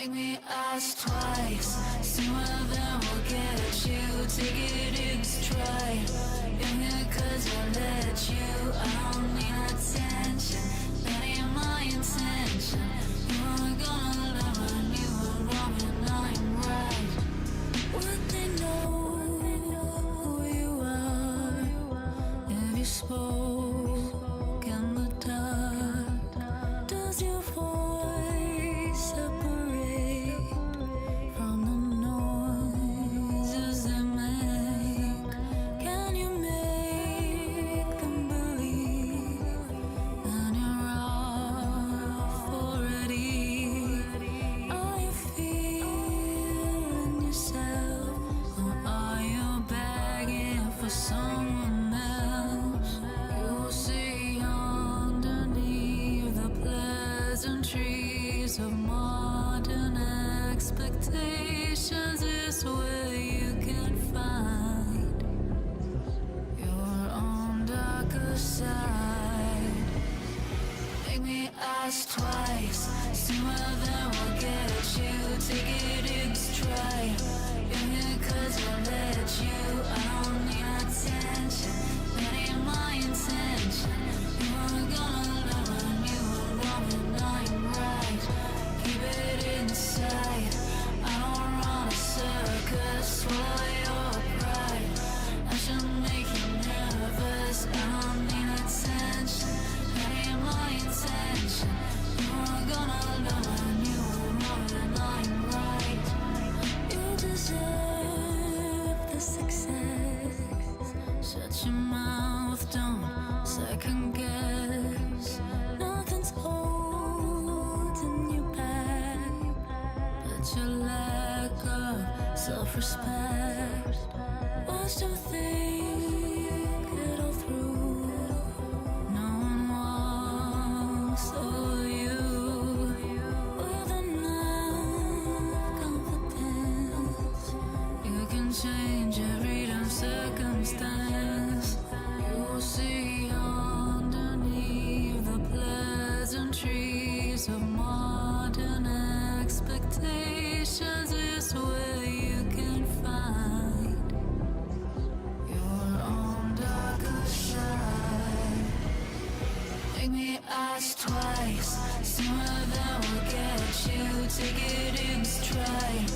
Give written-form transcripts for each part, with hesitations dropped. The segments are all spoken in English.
Make me ask twice. Sooner than we'll get you. Take it in stride. You're here cause I let you. I don't need attention. That ain't my intention. You are gonna love when you are wrong and I'm right. Would they know who you are if you spoke in the dark? Does your voice separate from the noises they make? Can you make them believe that you're off already? Are you feeling yourself, or are you begging for someone else? You'll see underneath the pleasantries of modern expectations is where you can find your own darker side. Make me ask twice. Sooner than we'll get you. Take it in stride. You're here cause I let you. I don't need attention. That ain't my intention. You are gonna love when you are wrong and I'm right. Keep it inside. I don't run a circus. Swallow your pride. I should make you nervous. I don't need attention. That ain't my intention. You are gonna love when you are wrong and I'm right. You deserve the success. Shut your mouth, don't second guess. Nothing's holding you back but your lack of self-respect. Watch them think it all through. No one walks over you with enough confidence. You can change every damn circumstance. You'll see underneath the pleasantries of modern expectations is where you can find your own darker side. Make me ask twice. Sooner than we'll get you. Take it in stride.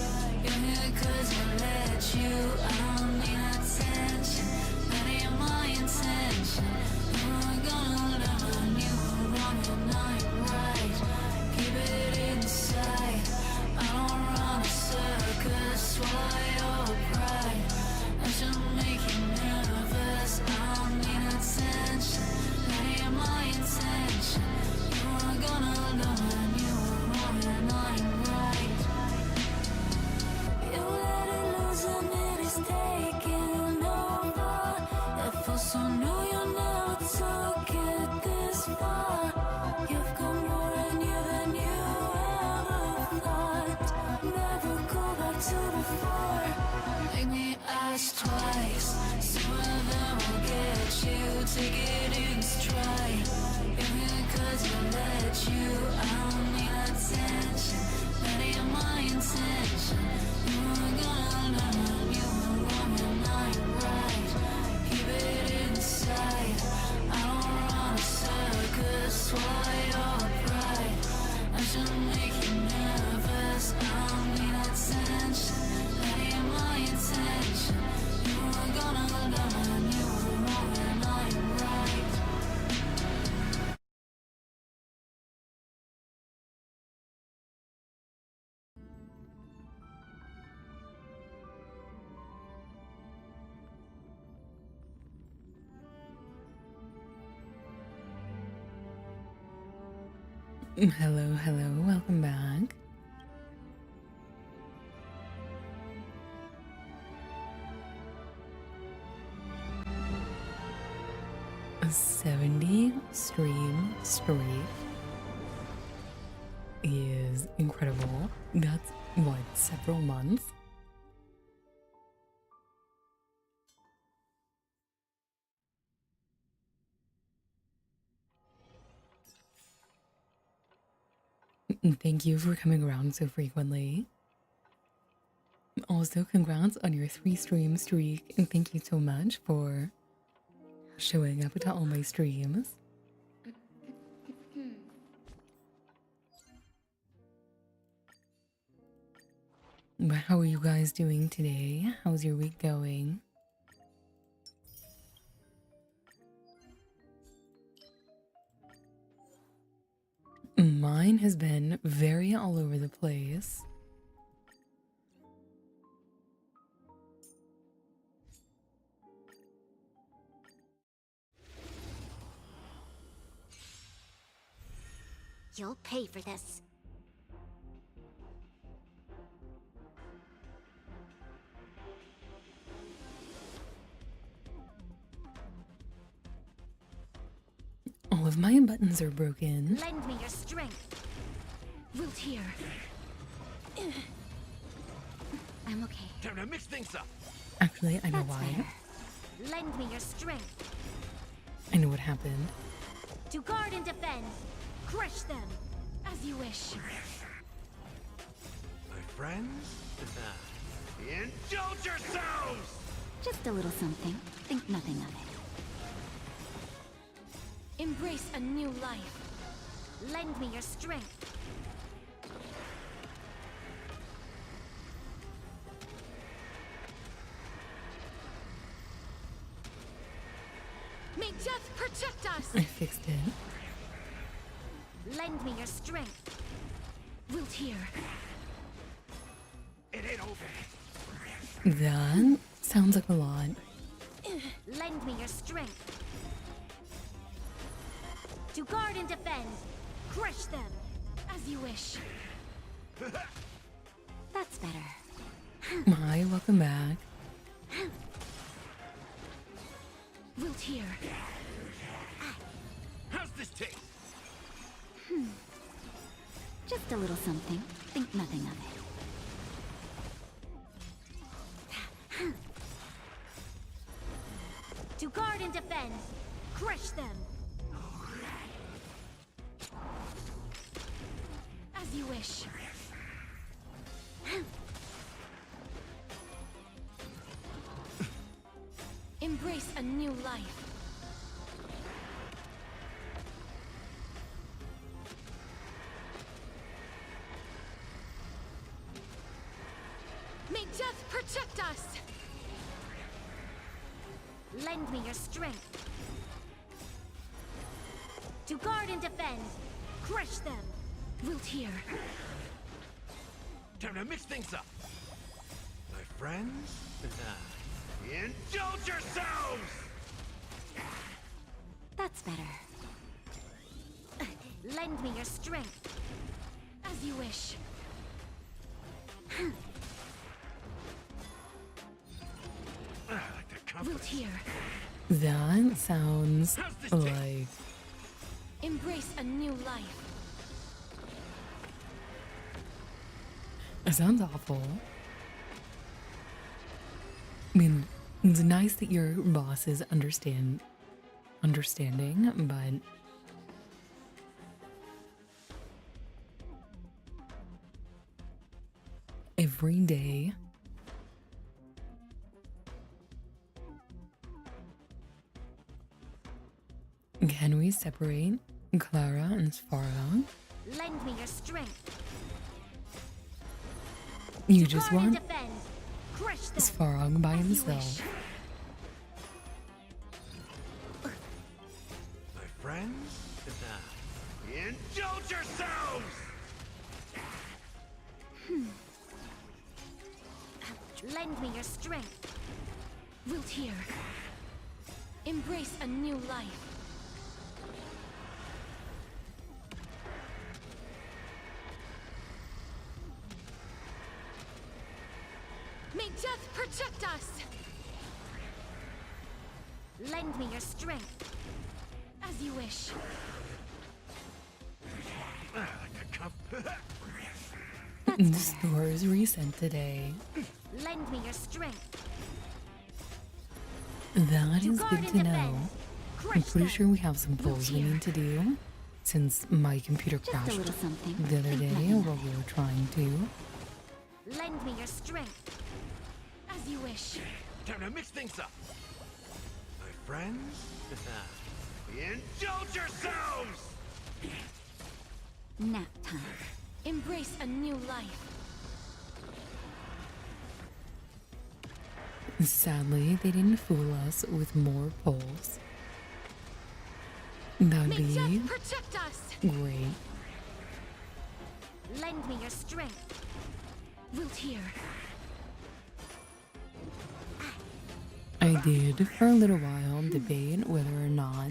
You're here cause I let you. I don't need attention. That ain't my intention. You are gonna love when you are wrong and I'm right. Keep it inside. I don't run a circus. Swallow your pride. I should make you nervous. I don't need attention. That ain't my intention. You are gonna love when you are wrong and I'm right. You let it loose and it is taking over. It feels so new, you never took it this far. You've got more in you than you ever thought. Never go back to before. Make me ask twice. Sooner than we'll get you. Take it in stride. You're here cause I let you. I don't need attention. That ain't my intention. You are gonna love when you are wrong and I'm right. Keep it inside. I don't run a circus. Swallow your pride. I should make you nervous. I don't need attention. That ain't my intention. You are gonna love when you are wrong and I'm right. Hello, hello, welcome back. A 70 stream streak is incredible. That's what, several months? And thank you for coming around so frequently. Also, congrats on your 3-stream streak, and thank you so much for showing up to all my streams. But how are you guys doing today? How's your week going? Mine has been very all over the place. You'll pay for this. All of my buttons are broken. Lend me your strength. Wilt here. I'm okay. Time to mix things up. Actually, I know That's why. fair. Lend me your strength. I know what happened. To guard and defend. Crush them. As you wish. My friends? Indulge yourselves! Just a little something. Think nothing of it. Embrace a new life. Lend me your strength. May death protect us! I fixed it. Lend me your strength. Wilt here. It ain't over. That sounds like a lot. Lend me your strength. To guard and defend. Crush them. As you wish. That's better. Hi, welcome back. Wilt here. How's this taste? Just a little something. Think nothing of it. To guard and defend. Crush them. As you wish. Embrace a new life. May death protect us! Lend me your strength. To guard and defend. Crush them. Wilt here. Time to mix things up. My friends? Indulge yourselves! That's better. Lend me your strength. As you wish. I like the company. Wilt here. That sounds How's this taste? like Embrace a new life. it sounds awful. I mean, it's nice that your boss is understanding, but every day can we separate Clara and Sfarah? Lend me your strength. You To just guard and want defend. Crush them. Sfarah by As you himself. wish. My friends? Indulge yourselves! Lend me your strength. Wilt here. Embrace a new life. May death protect us! Lend me your strength. As you wish. I like the company. The That's better. store is recent today. Lend me your strength. That To is guard good and to know. defend. I'm Crush pretty them. sure we have some polls we here. need to do. since my computer Just a crashed little something. the other Think day nothing of while we were trying to. Lend me your strength. As you wish. Time to mix things up. My friends? Indulge yourselves! Nap time. Embrace a new life. Sadly, they didn't fool us with more polls. That'd May be death protect us! great. Lend me your strength. Wilt hear. I did for a little while debate whether or not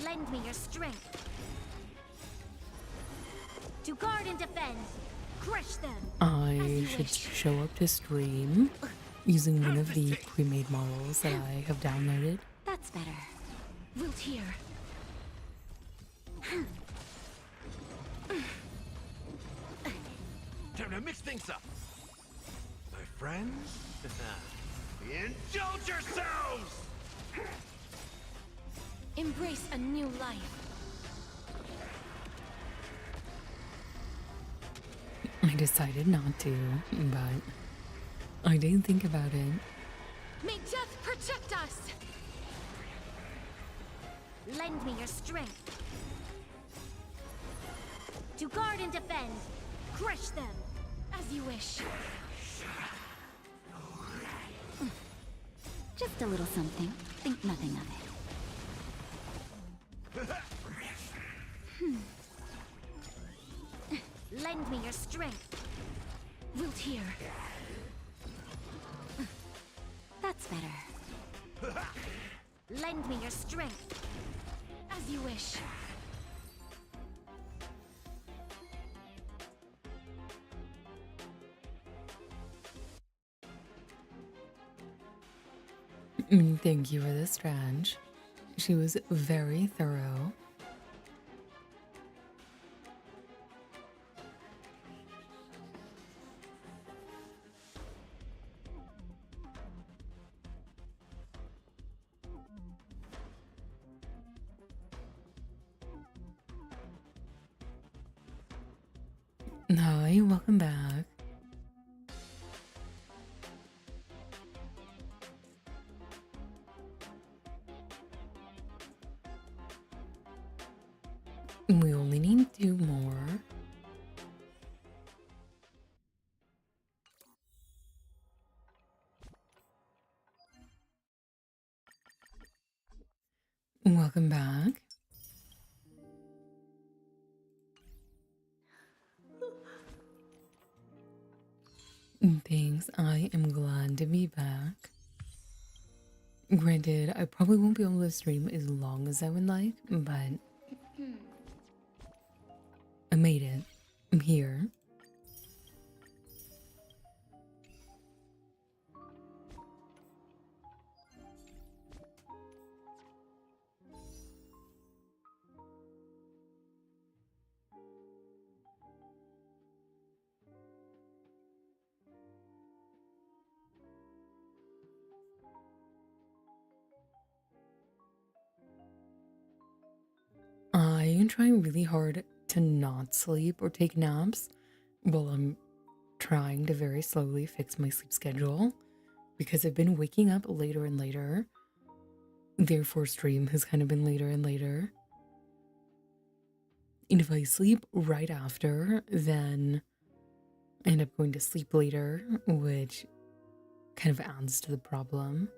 Lend me your strength. To guard and defend. Crush them. I you should wish. show up to stream using one of the pre-made models that I have downloaded. That's better. Wilt hear. Time to mix things up. My friends? Indulge yourselves! Embrace a new life. I decided not to, but I did think about it. May death protect us! Lend me your strength. To guard and defend. Crush them. As you wish. Just a little something. Think nothing of it. Lend me your strength. Wilt hear. That's better. Lend me your strength. As you wish. Thank you for the Strange. She was very thorough. Hi, welcome back. We only need 2 more. Welcome back. Thanks, I am glad to be back. Granted, I probably won't be able to stream as long as I would like, but I made it. I'm here. I am trying really hard to not sleep or take naps while I'm trying to very slowly fix my sleep schedule because I've been waking up later and later. Therefore, stream has kind of been later and later. And if I sleep right after, then I end up going to sleep later, which kind of adds to the problem.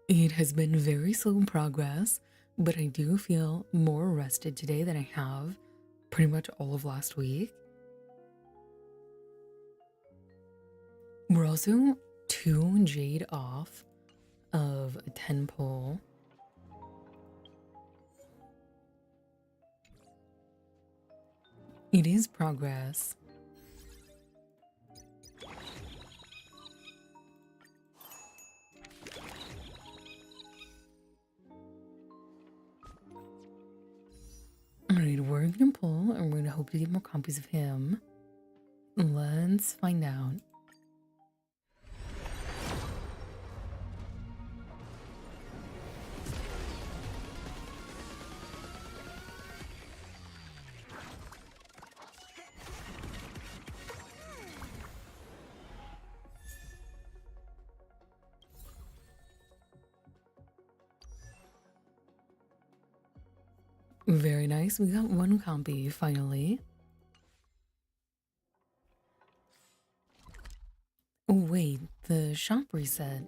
It has been very slow progress, but I do feel more rested today than I have pretty much all of last week. We're also 2 jade off of a 10 pull. It is progress. Alright, we're gonna pull and we're gonna hope to get more copies of him. Let's find out. Very nice. We got one copy finally. Oh, wait, the shop reset.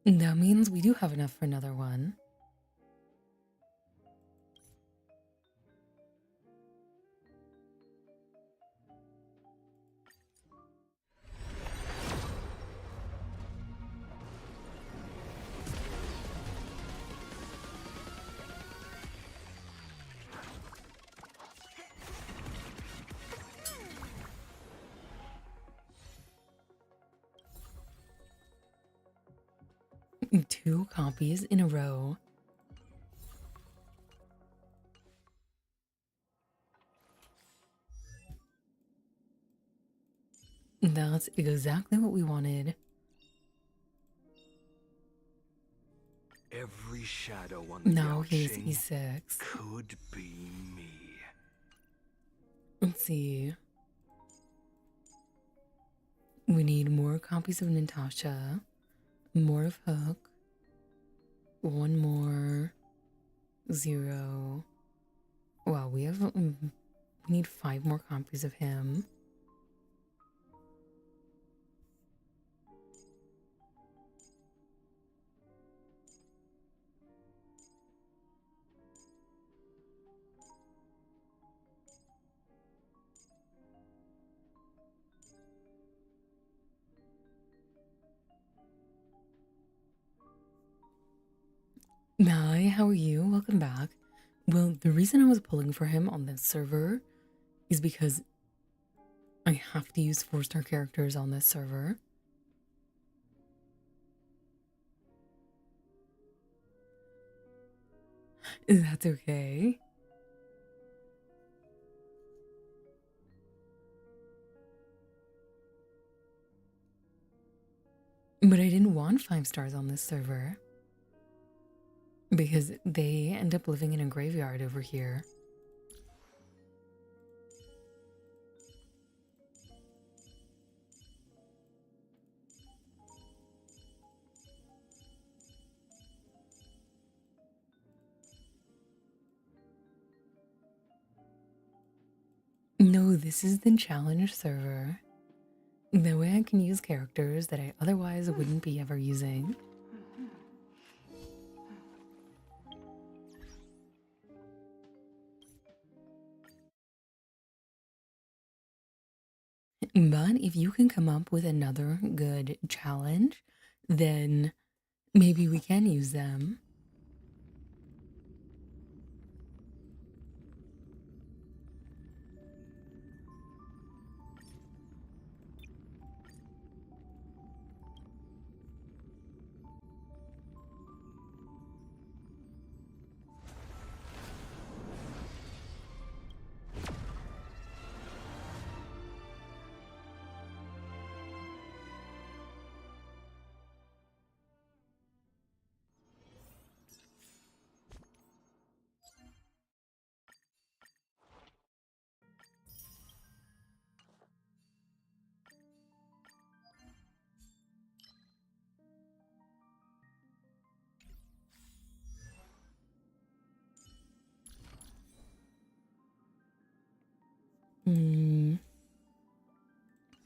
That means we do have enough for another one. Two copies in a row. That's exactly what we wanted. Every shadow on the Now here's Yaoqing E6. could be me. Let's see. We need more copies of Natasha, more of Hook, one more, 0. Wow, we need 5 more copies of him. Hi, how are you? Welcome back. Well, the reason I was pulling for him on this server is because I have to use 4-star characters on this server. That's okay. But I didn't want 5 stars on this server because they end up living in a graveyard over here. No, this is the challenge server. That way I can use characters that I otherwise wouldn't be ever using. But if you can come up with another good challenge, then maybe we can use them.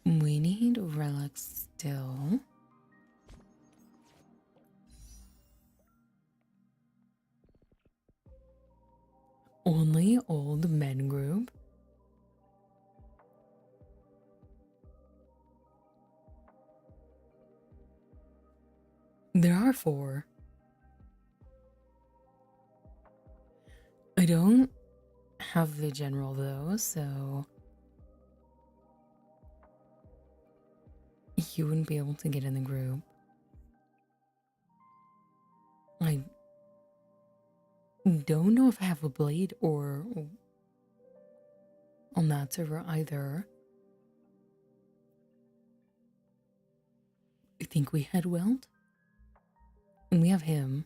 We need relics still. Only old men group. There are 4. I don't have the general though, so you wouldn't be able to get in the group. I don't know if I have a blade or on that server either. I think we had Welt. And we have him.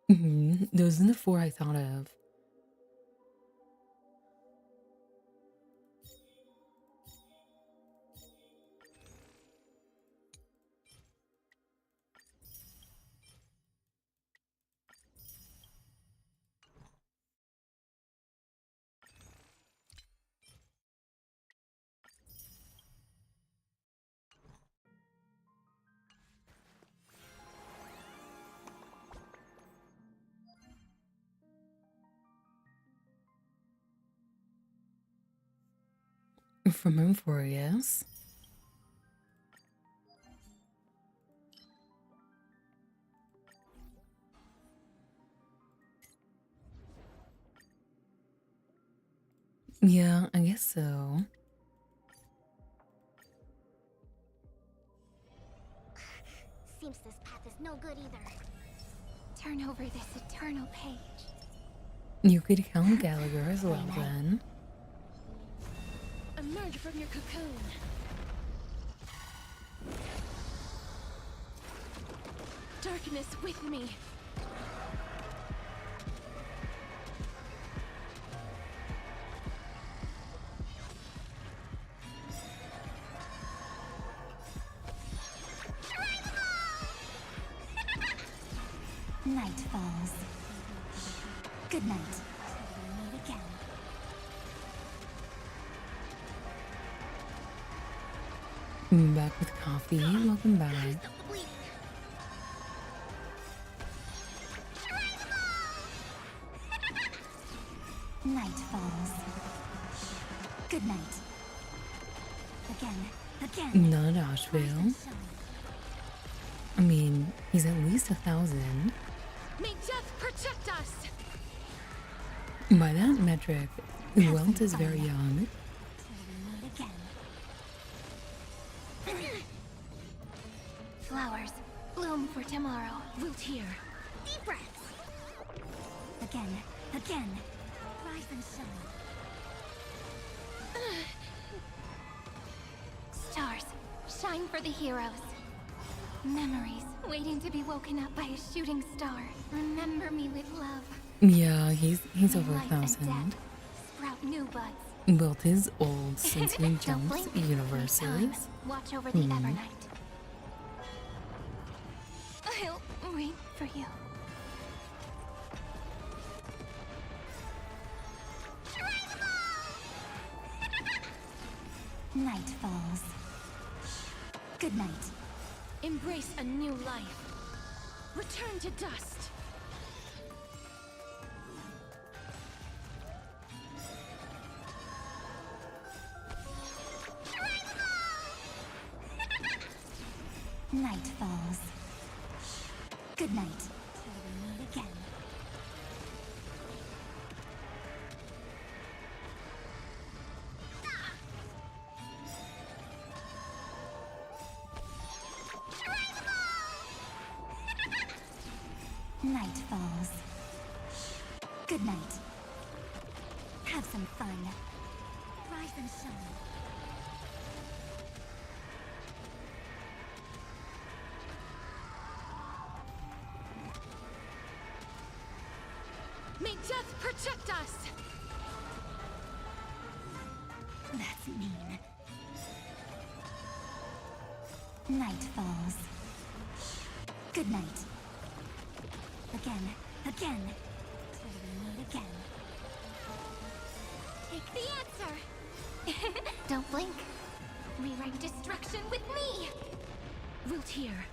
Those are the four I thought of. From Amphorius. Yeah, I guess so. Seems this path is no good either. Turn over this eternal page. You could count Gallagher as well then. Emerge from your cocoon. Darkness with me. Night falls. Good night. Meet again. Back with coffee. Welcome back. Night falls. Good night. Again. Not Asheville. I mean, he's at least 1,000. May death protect us! By that metric, Welt is very young. Again. Flowers, bloom for tomorrow. Wilt here. Deep breaths. Again. Rise and shine. Stars, shine for the heroes. Memories, waiting to be woken up by a shooting star. Remember me with love. Yeah, he's over Life and 1,000. death, sprout new buds. Welt is old since he Don't jumps blink. Time. universes. Watch over the Evernight. I'll wait for you. Night falls. Good night. Embrace a new life. Return to dust. Night falls. Good night. Till we meet again. Night falls. Good night. Have some fun. Rise and shine. May death protect us! That's mean. Night falls. Good night. Again. Till we meet again. Take the answer! Don't blink. Rewrite destruction with me! Wilt here.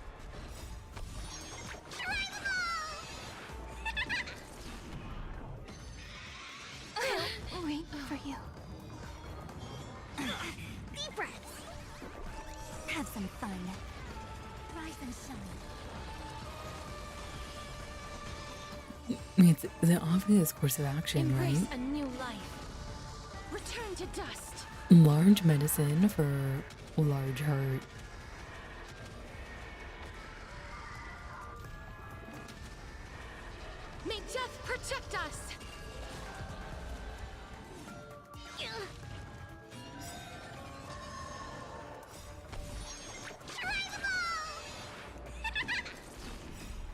I'll wait for you. Deep breaths. Have some fun. Rise and shine. It's the obvious course of action, Embrace right? a new life. Return to dust. Large medicine for large hurt. May death protect us!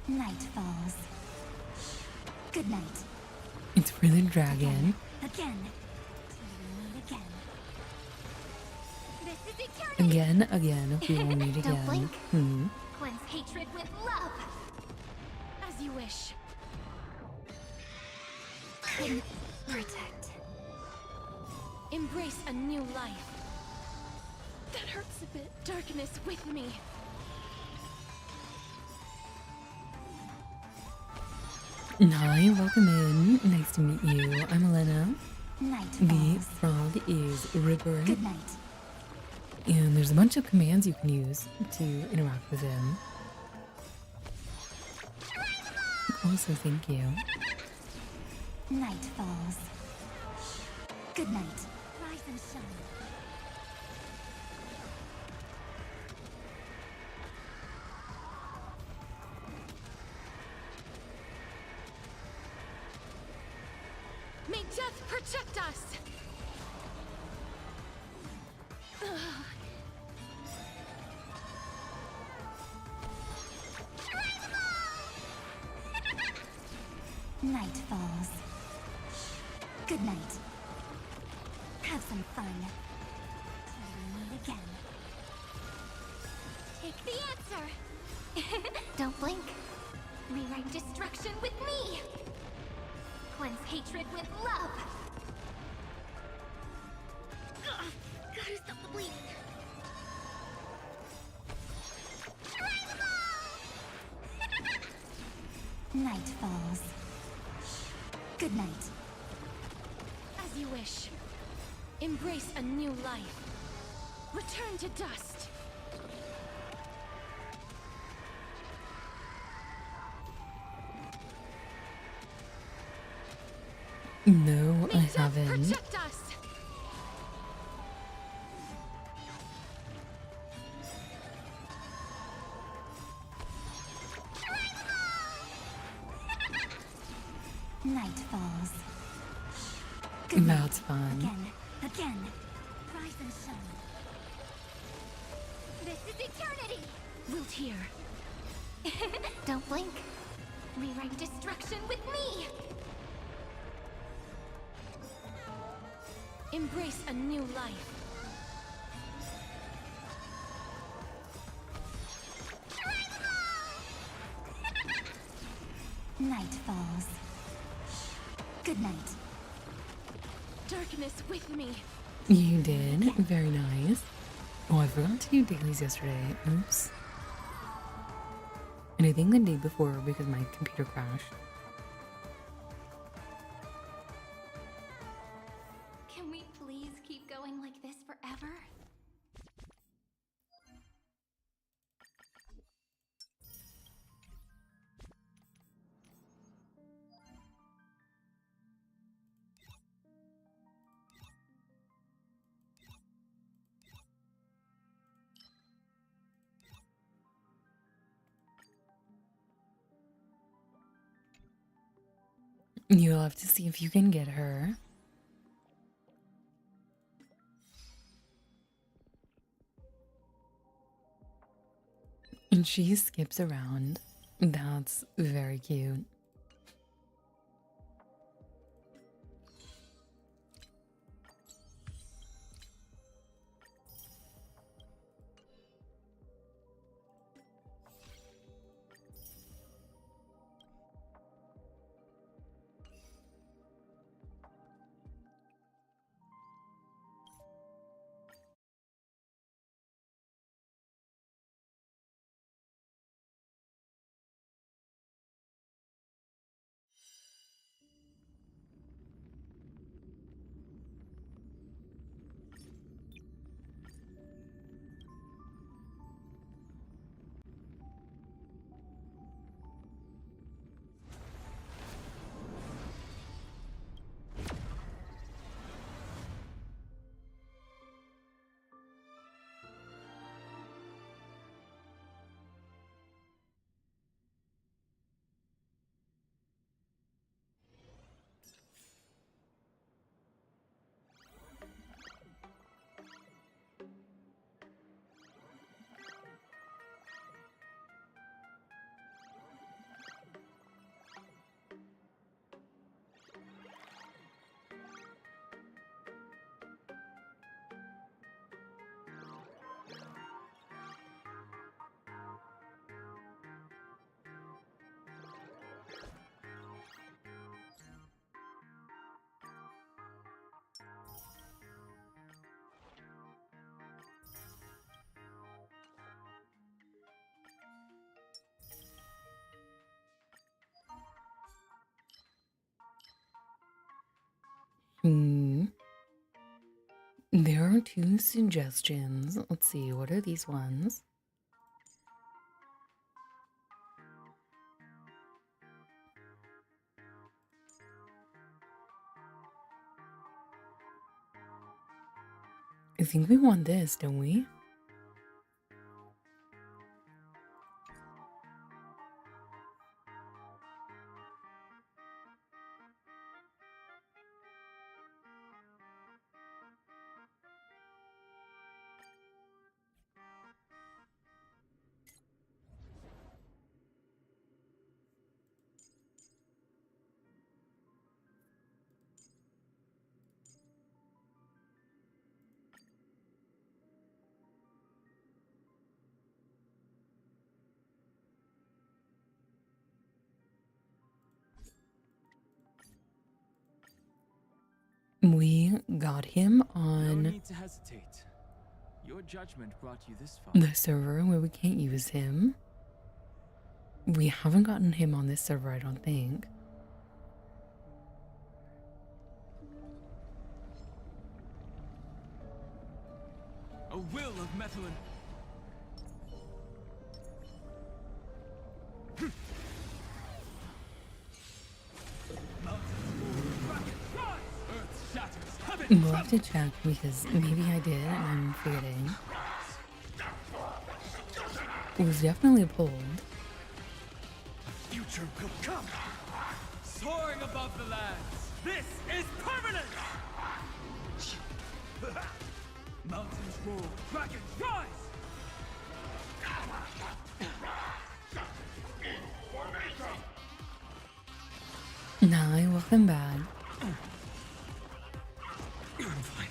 Night falls. Good night. It's for the dragon. Again. Till we meet again. This is eternity. Again, we will meet Don't again. blink. Hmm. Cleanse hatred with love. As you wish. Protect. Embrace a new life. That hurts a bit. Darkness with me. Hi, welcome in. Nice to meet you. I'm Elena. Night The falls. frog is Ripper. Good night. And there's a bunch of commands you can use to interact with him. Also, thank you. Night falls. Good night. Rise and shine. May death protect us! Night falls. Good night. Have some fun. Till we meet again. Take the answer. Don't blink. Rewrite destruction with me. Cleanse hatred with love. Gotta stop the bleeding. Night falls. Good night. As you wish. Embrace a new life. Return to dust. No, I May death haven't. protect us. Night falls. Good night. That's fun. Again. Rise and shine. This is eternity. Wilt here. Don't blink. Rewrite destruction with me. Embrace a new life. Night falls. Good night. Darkness with me. You did. Very nice. Oh, I forgot to do dailies yesterday. Oops. And I think the day before because my computer crashed. Can we please keep going like this forever? You'll have to see if you can get her. And she skips around. That's very cute. there are two suggestions. Let's see, what are these ones? I think we want this, don't we? We got him No on need to hesitate. Your judgment brought you this far. the server where we can't use him. We haven't gotten him on this server, I don't think. A will of metal and Earth shatters, heaven We'll have to check because maybe I did and I'm forgetting. It was definitely pulled. Future will come. soaring above the lands. This is permanent! Mountains roar, dragons rise! Hi, welcome back. I'm fine.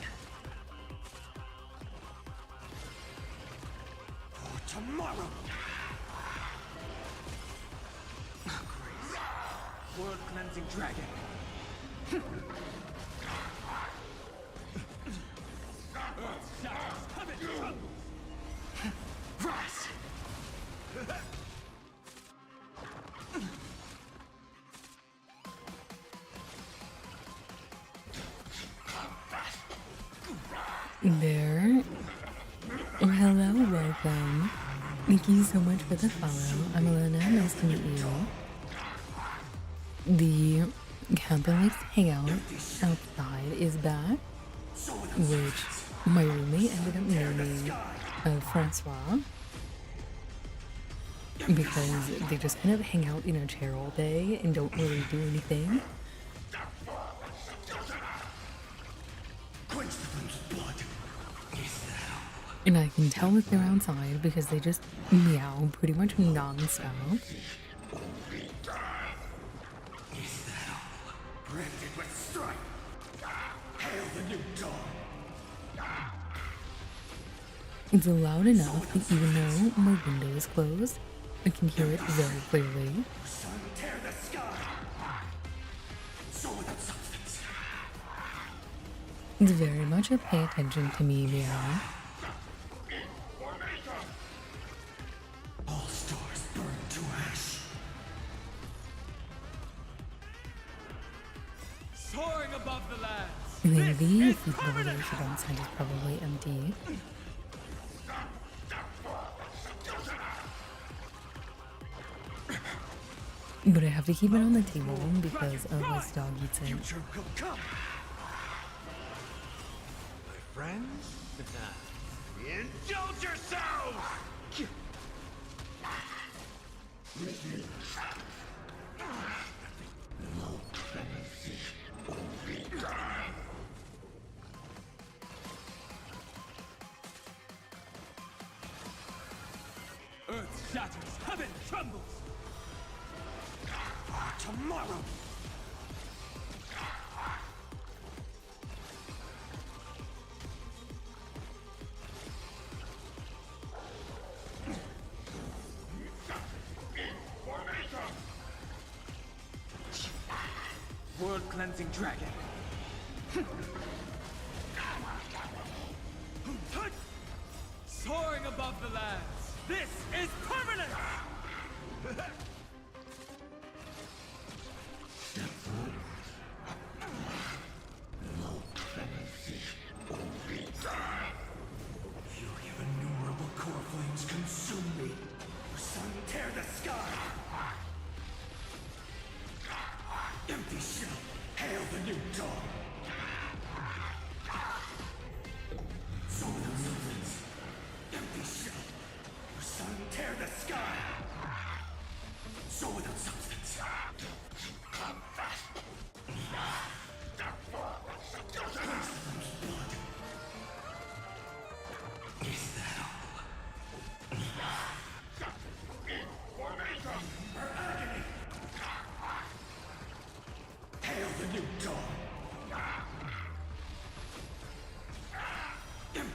For tomorrow. World cleansing dragon. Earth shatters, heaven trembles. Rise. There. Oh, hello, welcome. Thank you so much for the follow. I'm Elena, nice to meet you. The Camping Hangout outside is back, which my roommate ended up naming Francois because they just kind of hang out in a chair all day and don't really do anything. Quench the flame's blood. Is that all? And I can tell that they're outside because they just meow pretty much non-stop. Is that all? Branded with strife. Hail the new dawn. It's loud enough that even though my window is closed, I can hear it very clearly. Sun tear the sky. So without substance. It's very much a pay attention to me meow. All stars burn to ash. Soaring above the lands. And then the food validation outside is probably empty. But I have to keep it on the table because otherwise dog eats it. Future will come. My friends? Indulge yourselves! Earth shatters, heaven trembles. For tomorrow. World cleansing dragon. Soaring above the lands. This is permanent!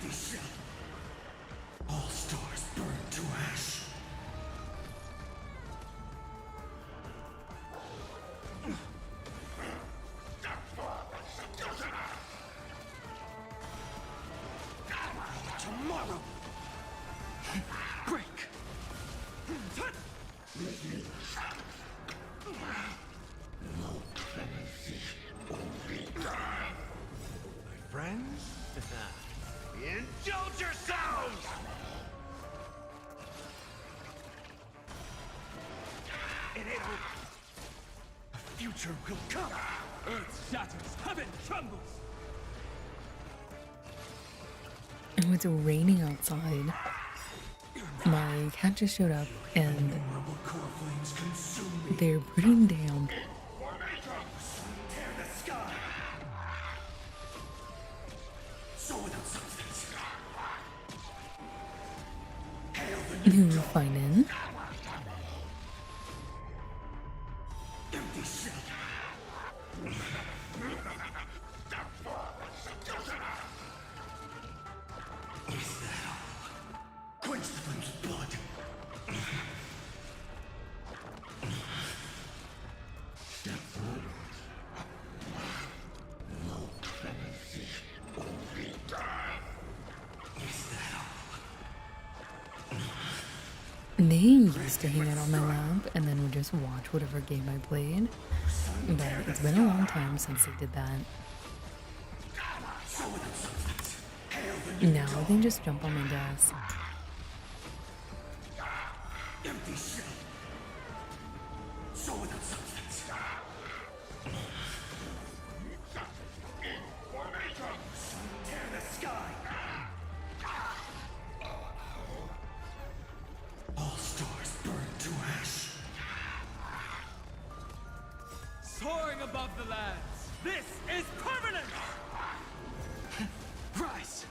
Empty shell. All stars burn to ash. Tomorrow. Break. Friends? Indulge yourselves! It ain't over. A future will come. Earth shatters, heaven trembles. Oh, it's raining outside. My cat just showed up and Horrible core flames consume me. they're pretty damp. Tear the sky. So without substance. Hail the new You find in. empty shell. Is that all? Quench the flame's blood. Step forward. No clemency. Only die. Is that all? They used to hang out on my lap and then would just watch whatever game I played. But it's been a long time since they did that. So without substance. Hail the new Now they just jump on my desk. empty shell. So without substance. Tear the sky. All stars burn to ash. Soaring above the lands. This is permanent! Rise.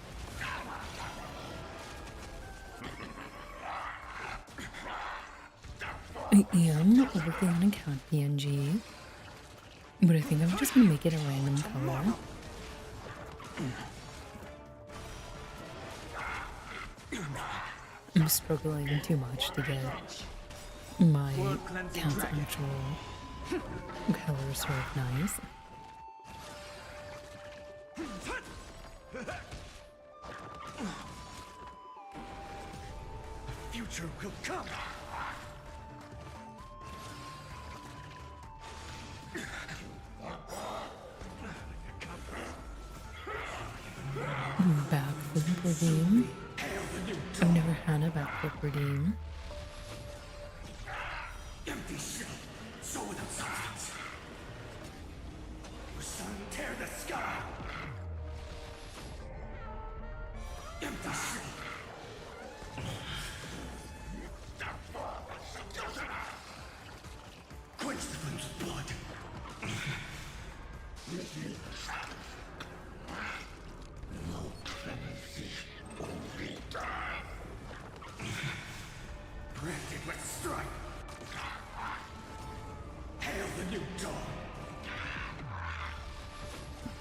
I am working on a cat PNG, but I think I'm just gonna make it a random color. I'm struggling too much to get my cat's actual colors sort of nice. Future will come. Backflip redeem. I've never had a backflip redeem. Empty shell. So without substance. Sun tear the sky. Empty shell. Quench the flame's blood. No clemency. Only die. Branded with strife. Hail the new dawn.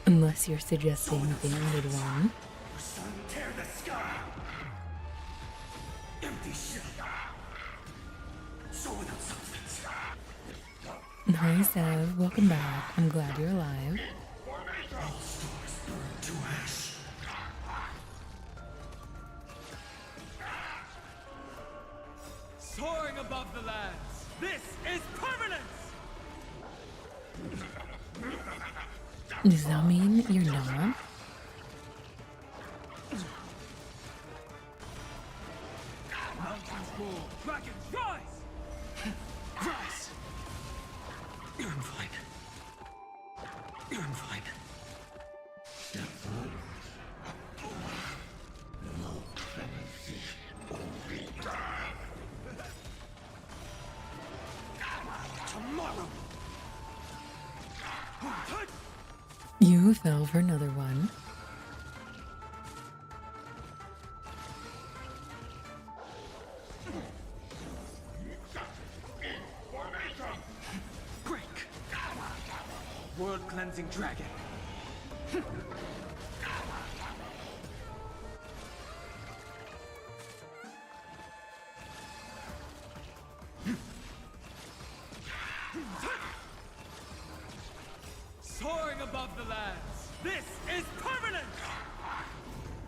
Unless you're suggesting banded one. Sun tear the sky. Empty shell. So without substance. Hi Sev, welcome back. I'm glad you're alive. All stars burn to ash. Soaring above the lands. This is permanence! Does that mean you're not? Mountains roar, dragons rise! Rise. I'm fine. I'm fine. Step forward. No clemency. Only die. Tomorrow. You fell for another one. Break. World cleansing dragon. above the lands. This is permanent!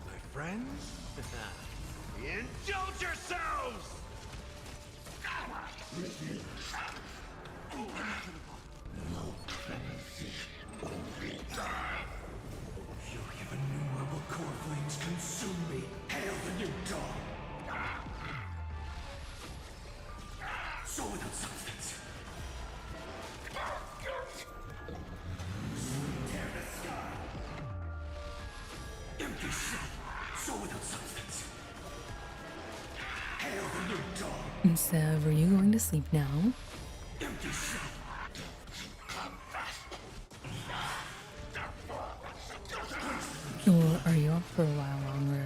My friends? Indulge yourselves! Fury of innumerable core flames consume me. Hail the new dawn! Soul without substance. Tear the sky. Empty shell. Soul without substance. Hail the new dawn. Sev, are you going to sleep now? Empty shell. Or are you up for a while longer?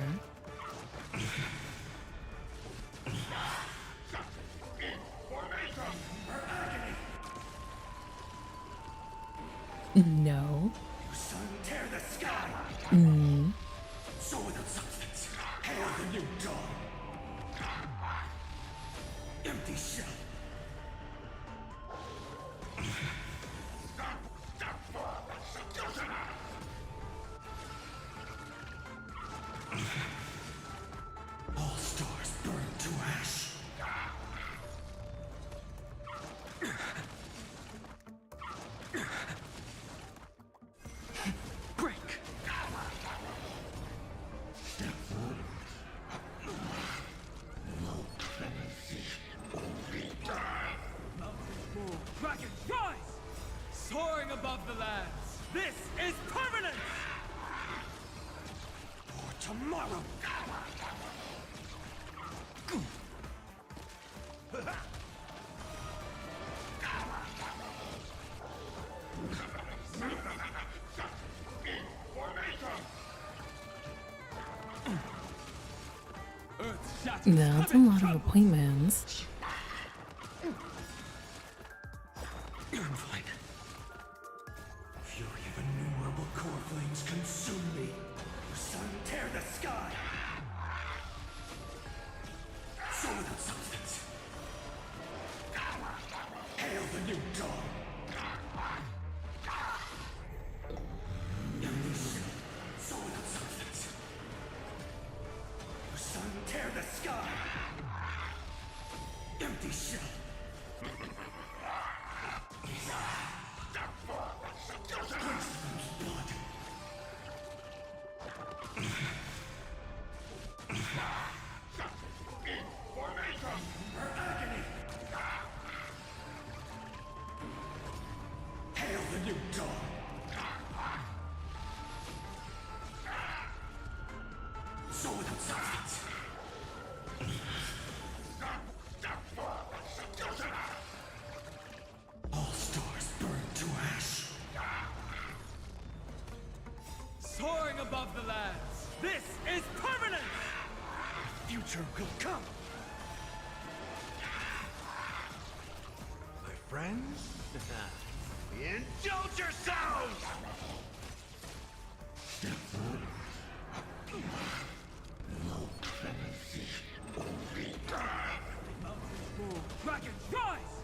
No. You sun, tear the sky. Soul without substance. Hail the new dawn. Empty shell. All stars burn to ash. Break. Dragon, rise! Soaring above the lands. This is permanent! For tomorrow. Earth shatters. That's a lot of appointments. Gunfight. Fury of innumerable core flames consume me. You sun, tear the sky. Soul without substance. Hail the new dawn. Empty shell. Soul without substance. You sun, tear the sky. Empty shell. Blood. Hail the new dawn. Soul without substance. All stars burn to ash. Soaring above the lands. This is permanent! Future will come. My friends? Indulge yourselves! Dragon, rise!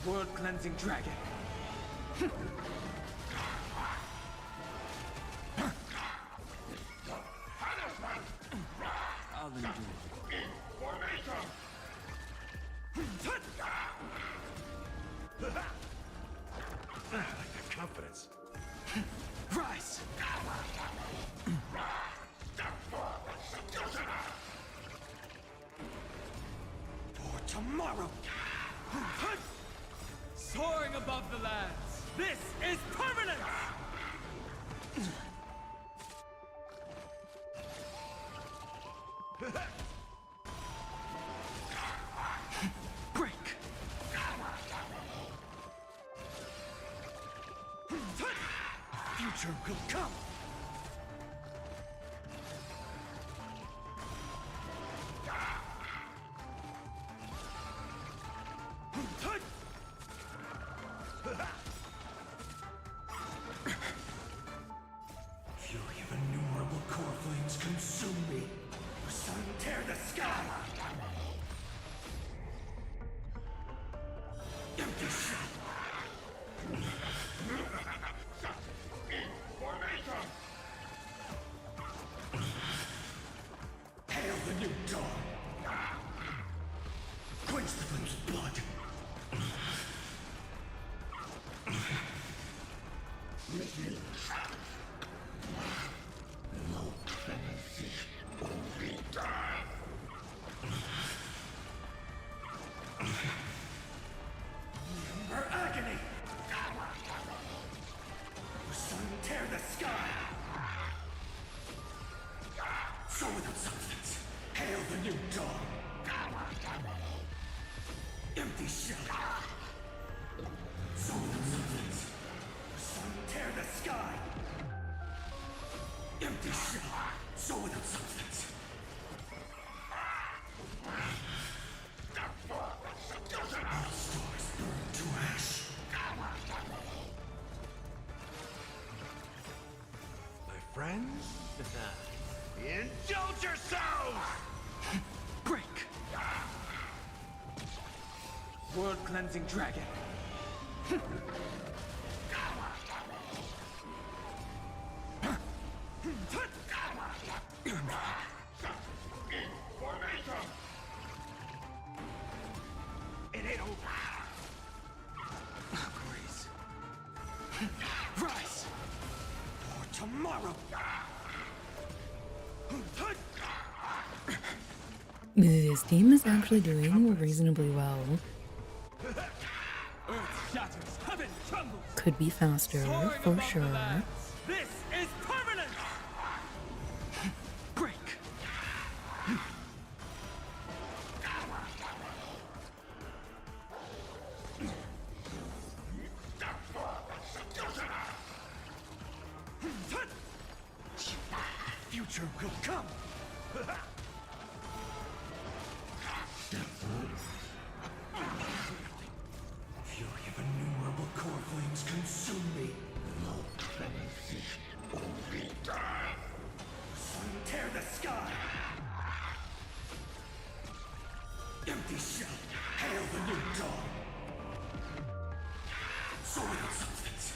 World cleansing dragon. I'll endure. I like that confidence. Rise! For tomorrow. Soaring above the lands. This is permanent! Break. Future will come. Fury of innumerable core flames consume me. The sun, tear the sky. the new dawn. Quench the flame's blood. Her agony. Sun tear the sky. Soul without substance. Hail the new dawn. Empty shell. Soul without substance. Sun tear the sky. Empty shell. Soul without substance. All stars burn to ash. My friends? Indulge yourselves! Break! World cleansing dragon. It ain't over. Grace. Rise! For tomorrow. This team is actually doing reasonably well. Earth shatters, heaven trembles. Could be faster, Soaring for above the sure. lands. This is permanent! Break! Future will come. Fury of innumerable core flames consume me. Sun tear the sky. Empty shell. Hail the new dawn. Soul without substance.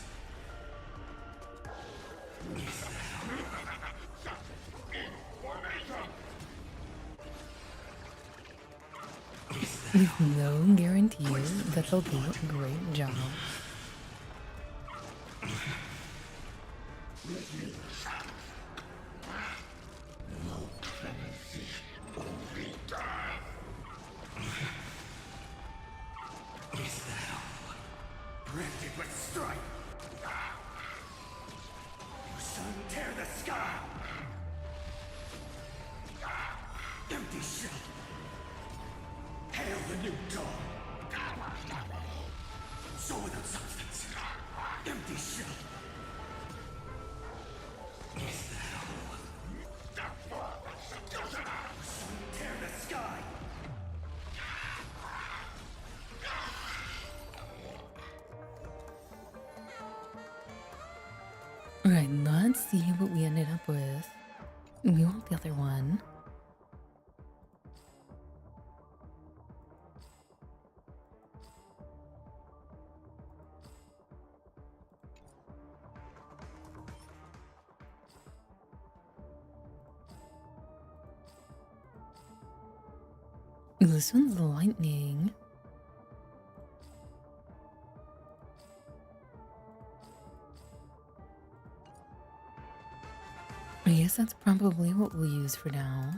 With no guarantees that they'll do a great job. Branded with strife. Sun tear the sky. Empty shell. Hail the new dawn. Soul without substance. Empty shell. Sun tear the sky. Alright, let's see what we ended up with. We want the other one. This one's lightning. I guess that's probably what we'll use for now.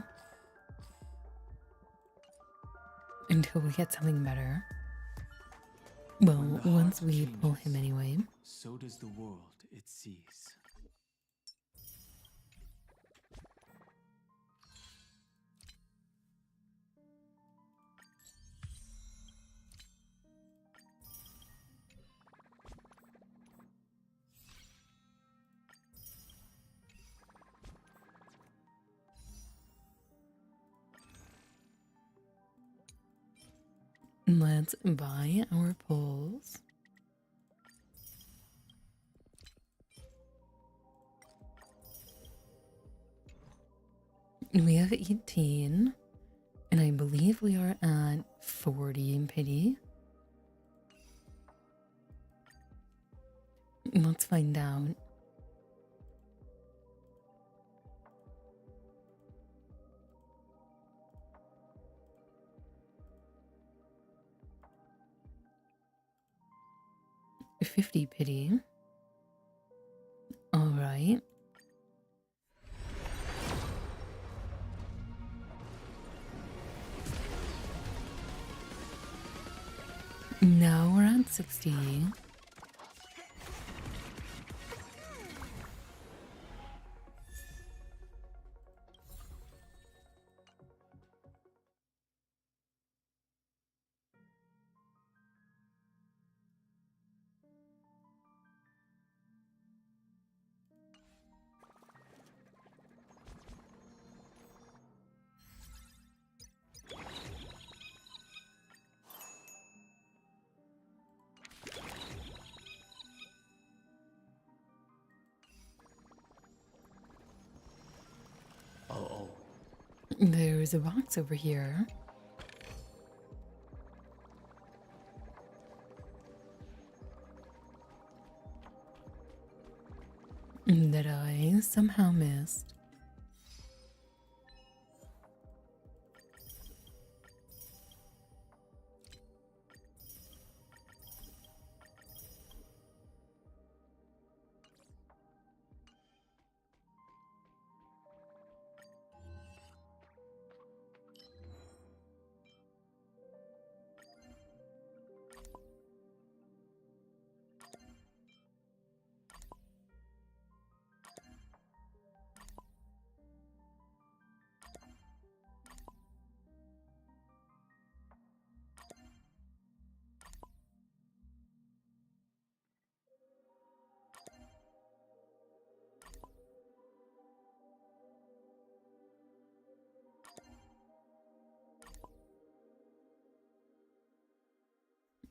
Until we get something better. Well, When the once heart we pull him changes, anyway. So does the world it sees. Let's buy our pulls. We have 18, and I believe we are at 40 in pity. Let's find out. 50 pity. All right. Now we're at 60. There's a box over here. That I somehow missed.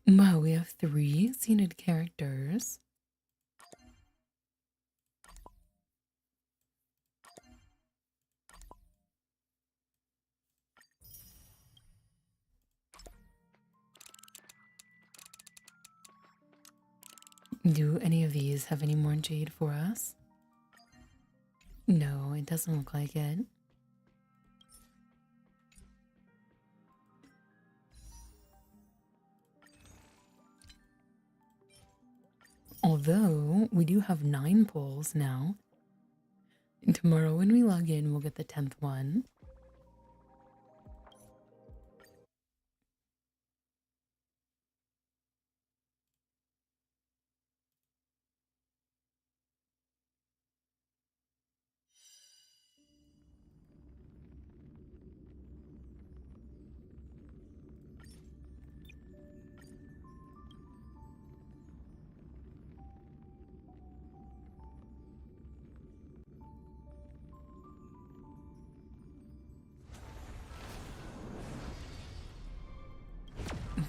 Wow, we have 3 scented characters. Do any of these have any more jade for us? No, it doesn't look like it. Although, we do have 9 pulls now. And tomorrow when we log in, we'll get the 10th one.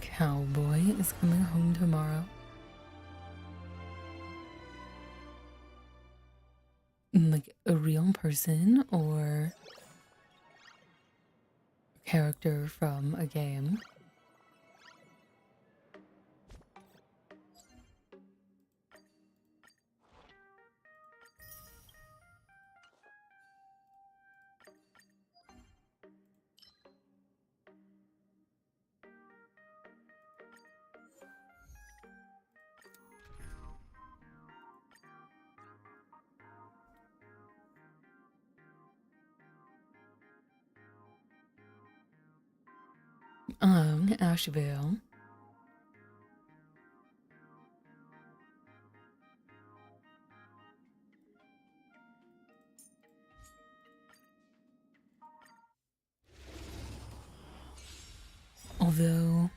Cowboy is coming home tomorrow. Like a real person or character from a game? Asheville. Although,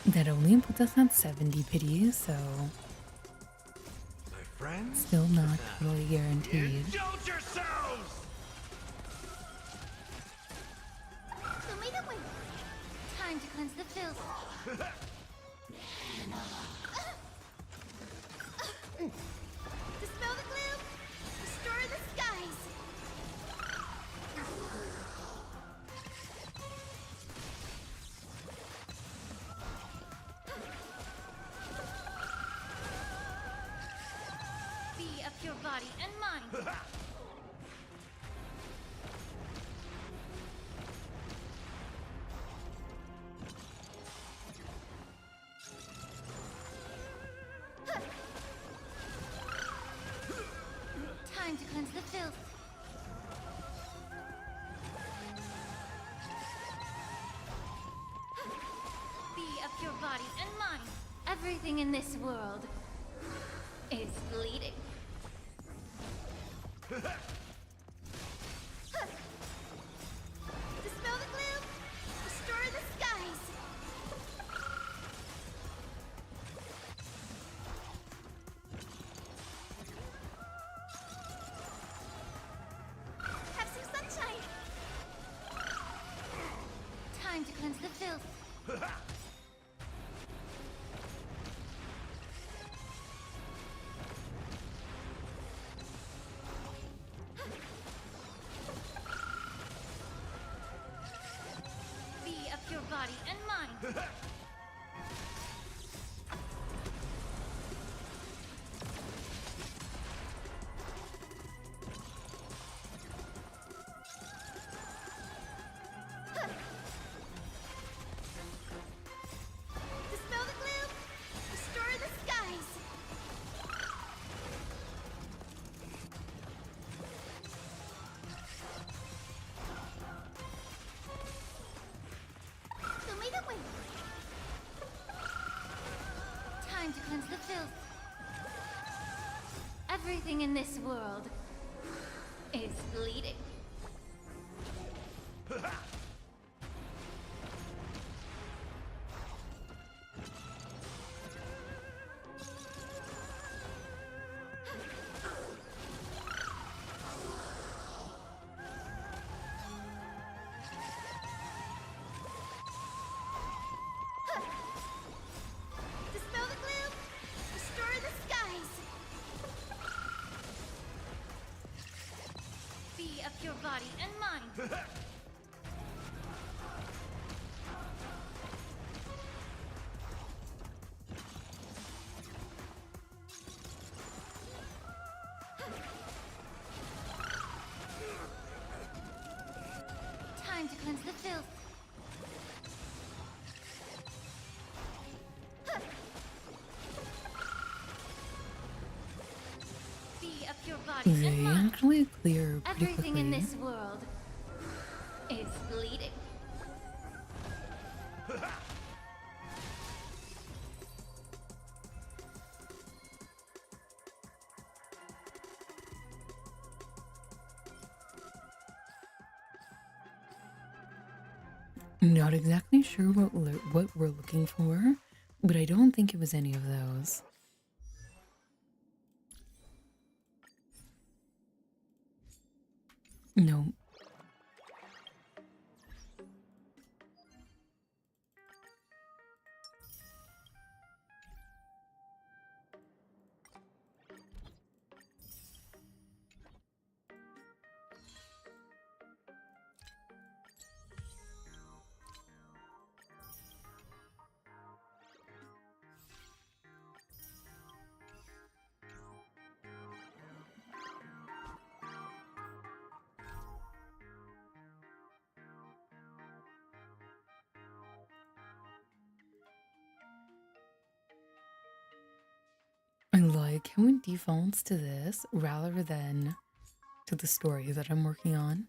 that only puts us at 70 pity, so My friends? still not totally guaranteed. Indulge yourselves! Show me the way. Time to cleanse the filth. Dispel the gloom. Restore the skies. Be of your body and mind. of your body and mind. Everything in this world is bleeding. Dispel the gloom, destroy the skies. Have some sunshine. Time to cleanse the filth. Be of your body and mind. Dispel the gloom, destroy the skies. Show me the way. Time to cleanse the filth. Everything in this world is bleeding. Dispel the gloom, destroy the skies. Be of your body and mind. Time to cleanse the filth. Be of your body and They mind. actually clear pretty Everything quickly. in this world is bleeding. Not exactly sure what we're looking for, but I don't think it was any of those. No. I like how it defaults to this rather than to the story that I'm working on.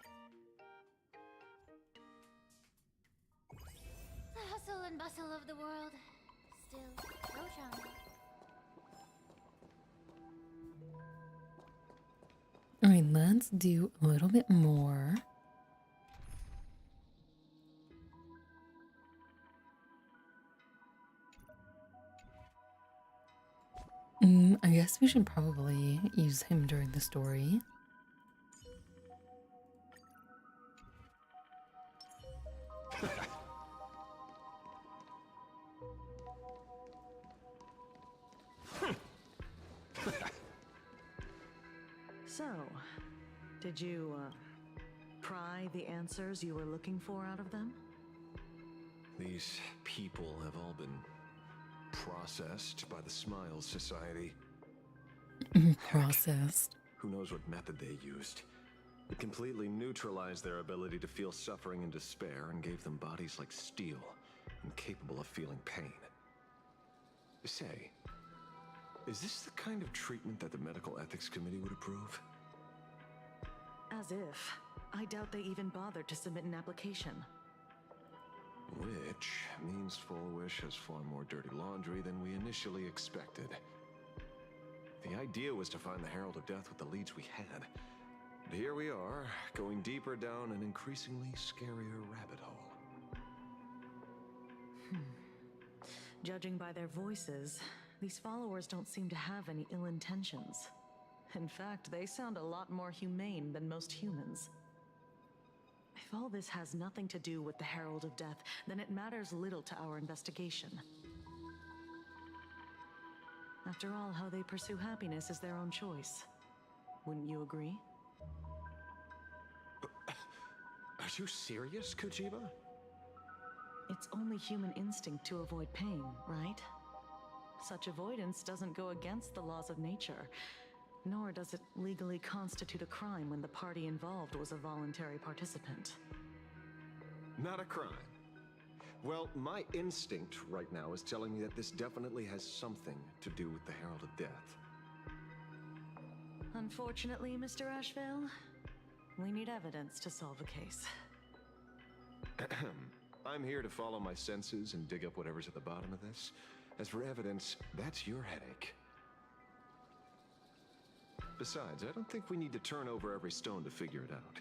The hustle and bustle of the world. Still, no charm. Alright, let's do a little bit more. I guess we should probably use him during the story. So, did you, pry the answers you were looking for out of them? These people have all been processed by the Smiles Society. Processed. Who knows what method they used? It completely neutralized their ability to feel suffering and despair and gave them bodies like steel, incapable of feeling pain. Say, is this the kind of treatment that the Medical Ethics Committee would approve? As if. I doubt they even bothered to submit an application. Which means Fullwish has far more dirty laundry than we initially expected. The idea was to find the Herald of Death with the leads we had. But here we are, going deeper down an increasingly scarier rabbit hole. Judging by their voices, these followers don't seem to have any ill intentions. In fact, they sound a lot more humane than most humans. If all this has nothing to do with the Herald of Death, then it matters little to our investigation. After all, how they pursue happiness is their own choice. Wouldn't you agree? Are you serious, Kujiba? It's only human instinct to avoid pain, right? Such avoidance doesn't go against the laws of nature, nor does it legally constitute a crime when the party involved was a voluntary participant. Not a crime. Well, my instinct right now is telling me that this definitely has something to do with the Herald of Death. Unfortunately, Mr. Ashvale, we need evidence to solve a case. I'm here to follow my senses and dig up whatever's at the bottom of this. As for evidence, that's your headache. Besides, I don't think we need to turn over every stone to figure it out.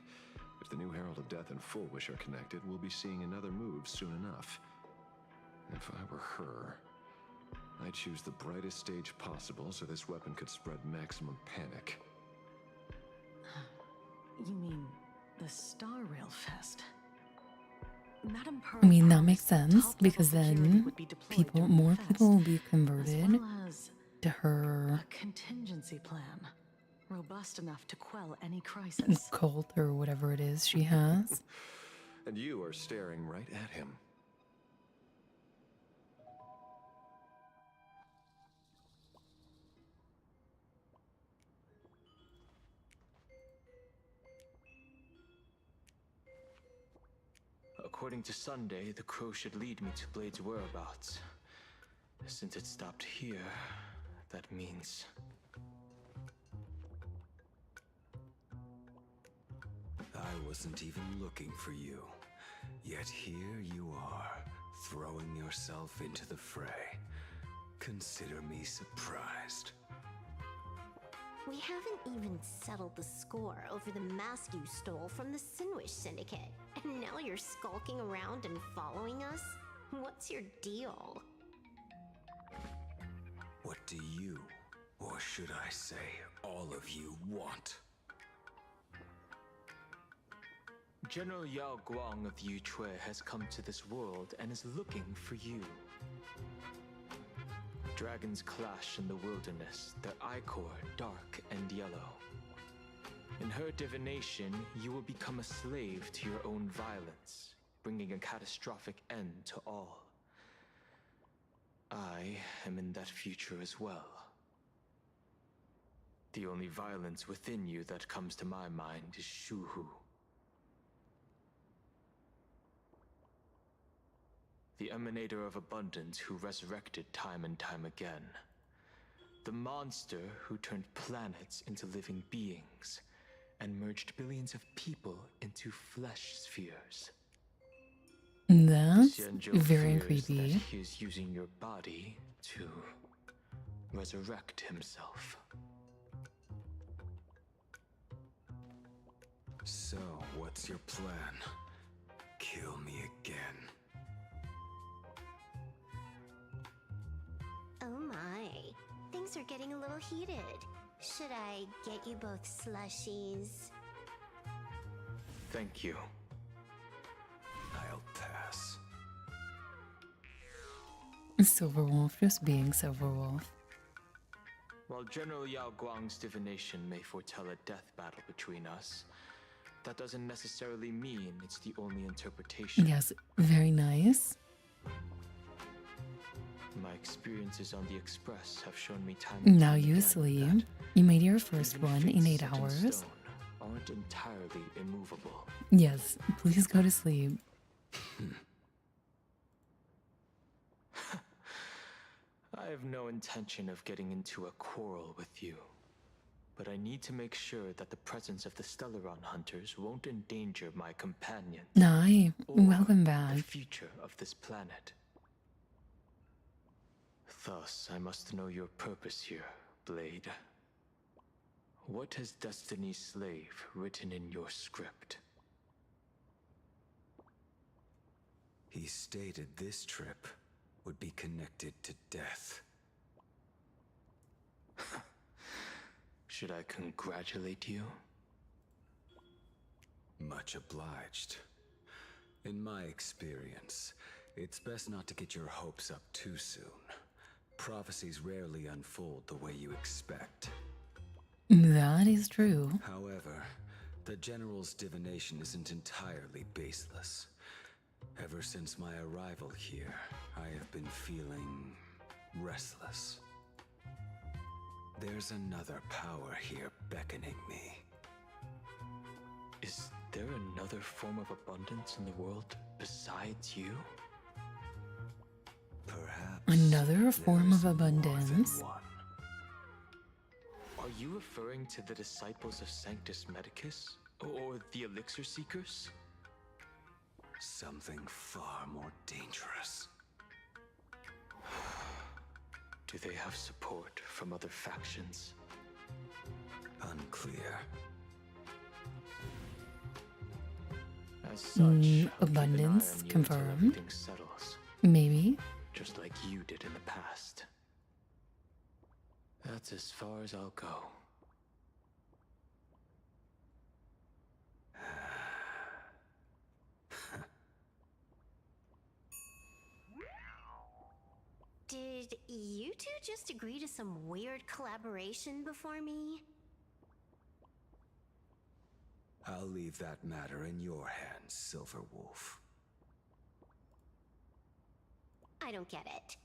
If the new Herald of Death and Fullwish are connected, we'll be seeing another move soon enough. If I were her, I'd choose the brightest stage possible so this weapon could spread maximum panic. You mean the Star Rail Fest? Madame Pearl I mean, that makes promised sense top-level because security then would be deployed during the more fest, people will be as converted well as to her a contingency plan, robust enough to quell any crisis. cult or whatever it is she has. And you are staring right at him. According to Sunday, the crow should lead me to Blade's whereabouts. Since it stopped here, that means... I wasn't even looking for you. Yet here you are, throwing yourself into the fray. Consider me surprised. We haven't even settled the score over the mask you stole from the Sinwish Syndicate. And now you're skulking around and following us? What's your deal? What do you, or should I say, all of you want? General Yao Guang of Yu Chui has come to this world and is looking for you. Dragons clash in the wilderness, their ichor dark and yellow. In her divination, you will become a slave to your own violence, bringing a catastrophic end to all. I am in that future as well. The only violence within you that comes to my mind is Shuhu. The emanator of abundance who resurrected time and time again. The monster who turned planets into living beings and merged billions of people into flesh spheres. That's Xianzhou very fears creepy. that he is using your body to resurrect himself. So, what's your plan? Kill me again. Oh my. Things are getting a little heated. Should I get you both slushies? Thank you. I'll pass. Silverwolf just being Silverwolf. While General Yao Guang's divination may foretell a death battle between us, that doesn't necessarily mean it's the only interpretation. Yes, very nice. My experiences on the Express have shown me time Now and you again sleep. that You made your first even one in fates 8 set in hours. stone aren't entirely immovable. Yes, please go to sleep. I have no intention of getting into a quarrel with you, but I need to make sure that the presence of the Stellaron hunters won't endanger my companions. Hi, or welcome the back. future of this planet. Thus, I must know your purpose here, Blade. What has Destiny's Slave written in your script? He stated this trip would be connected to death. Should I congratulate you? Much obliged. In my experience, it's best not to get your hopes up too soon. Prophecies rarely unfold the way you expect. That is true. However, the General's divination isn't entirely baseless. Ever since my arrival here, I have been feeling restless. There's another power here beckoning me. Is there another form of abundance in the world besides you? Perhaps Another there form is of more than abundance. one. Are you referring to the disciples of Sanctus Medicus? Or the Elixir Seekers? Something far more dangerous. Do they have support from other factions? Unclear. As such, I'll keep an eye abundance on you until confirmed. everything settles, Maybe. just like you did in the past. That's as far as I'll go. Did you two just agree to some weird collaboration before me? I'll leave that matter in your hands, Silver Wolf. I don't get it.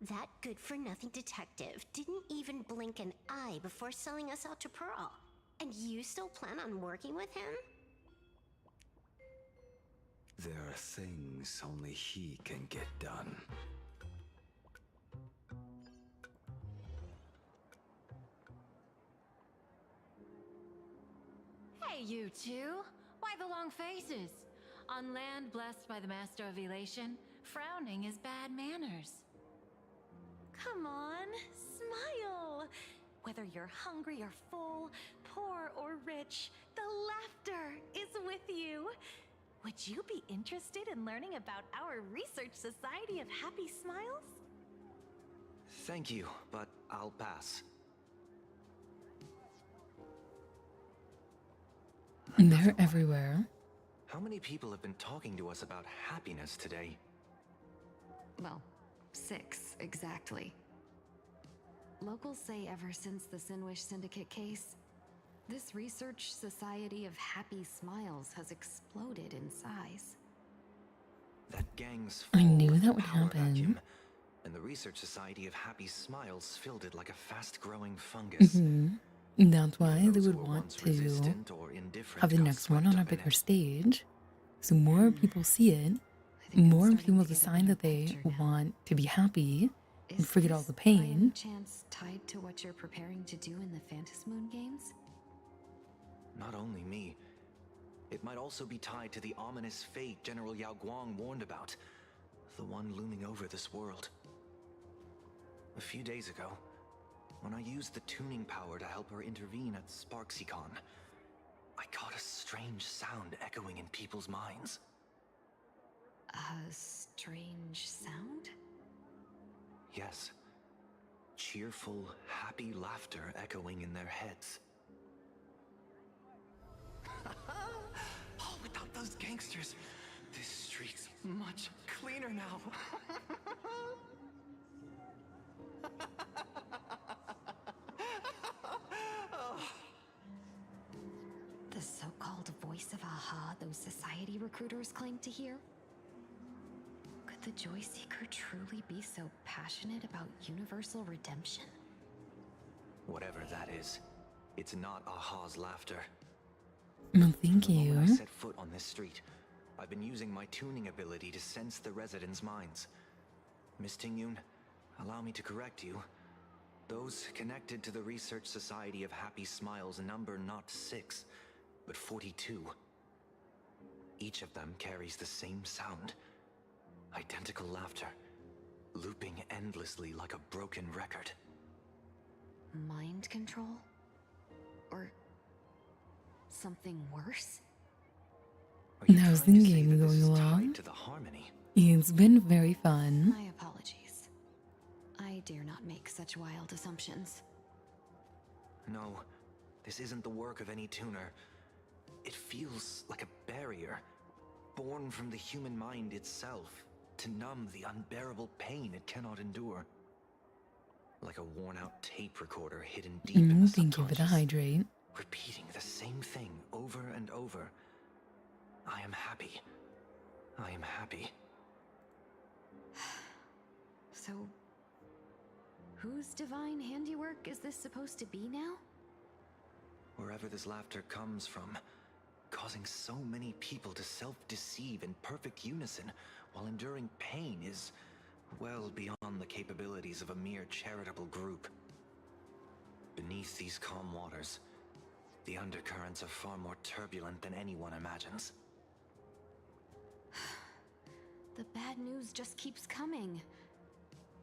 That good-for-nothing detective didn't even blink an eye before selling us out to Pearl. And you still plan on working with him? There are things only he can get done. Hey, you two! Why the long faces? On land blessed by the Master of Elation, frowning is bad manners. Come on, smile! Whether you're hungry or full, poor or rich, the laughter is with you. Would you be interested in learning about our Research Society of Happy Smiles? Thank you, but I'll pass. They're everywhere. How many people have been talking to us about happiness today? Well, 6 exactly. Locals say ever since the Sinwish Syndicate case, this Research Society of Happy Smiles has exploded in size. That gang's I full knew of that would power happen. vacuum, and the Research Society of Happy Smiles filled it like a fast-growing fungus. That's why they Those would who were want once to resistant or indifferent have the got next one swept on a up in bigger it. stage. So more people see it, I think I'm more starting people to get a decide better that they picture now. want to be happy and Is forget all this the by pain. any chance tied to what you're preparing to do in the Phantasmoon Moon games? Not only me. It might also be tied to the ominous fate General Yao Guang warned about. The one looming over this world. A few days ago, when I used the tuning power to help her intervene at Sparksicon, I caught a strange sound echoing in people's minds. A strange sound? Yes. Cheerful, happy laughter echoing in their heads. Oh, without those gangsters, this street's much cleaner now. The so-called voice of Aha those society recruiters claim to hear? Could the Joy Seeker truly be so passionate about universal redemption? Whatever that is, it's not Aha's laughter. Well, thank The moment I you. set foot on this street, I've been using my tuning ability to sense the residents' minds. Miss Tingyun, allow me to correct you. Those connected to the Research Society of Happy Smiles number not 6, but 42. Each of them carries the same sound. Identical laughter, looping endlessly like a broken record. Mind control? Or something worse? How's the game going along? To the harmony. It's been very fun. My apologies. I dare not make such wild assumptions. No, this isn't the work of any tuner. It feels like a barrier, born from the human mind itself, to numb the unbearable pain it cannot endure. Like a worn-out tape recorder hidden deep in the Thank you for the subconscious, hydrate. repeating the same thing over and over. I am happy. I am happy. So, whose divine handiwork is this supposed to be now? Wherever this laughter comes from, causing so many people to self-deceive in perfect unison while enduring pain is well beyond the capabilities of a mere charitable group. Beneath these calm waters, the undercurrents are far more turbulent than anyone imagines. The bad news just keeps coming.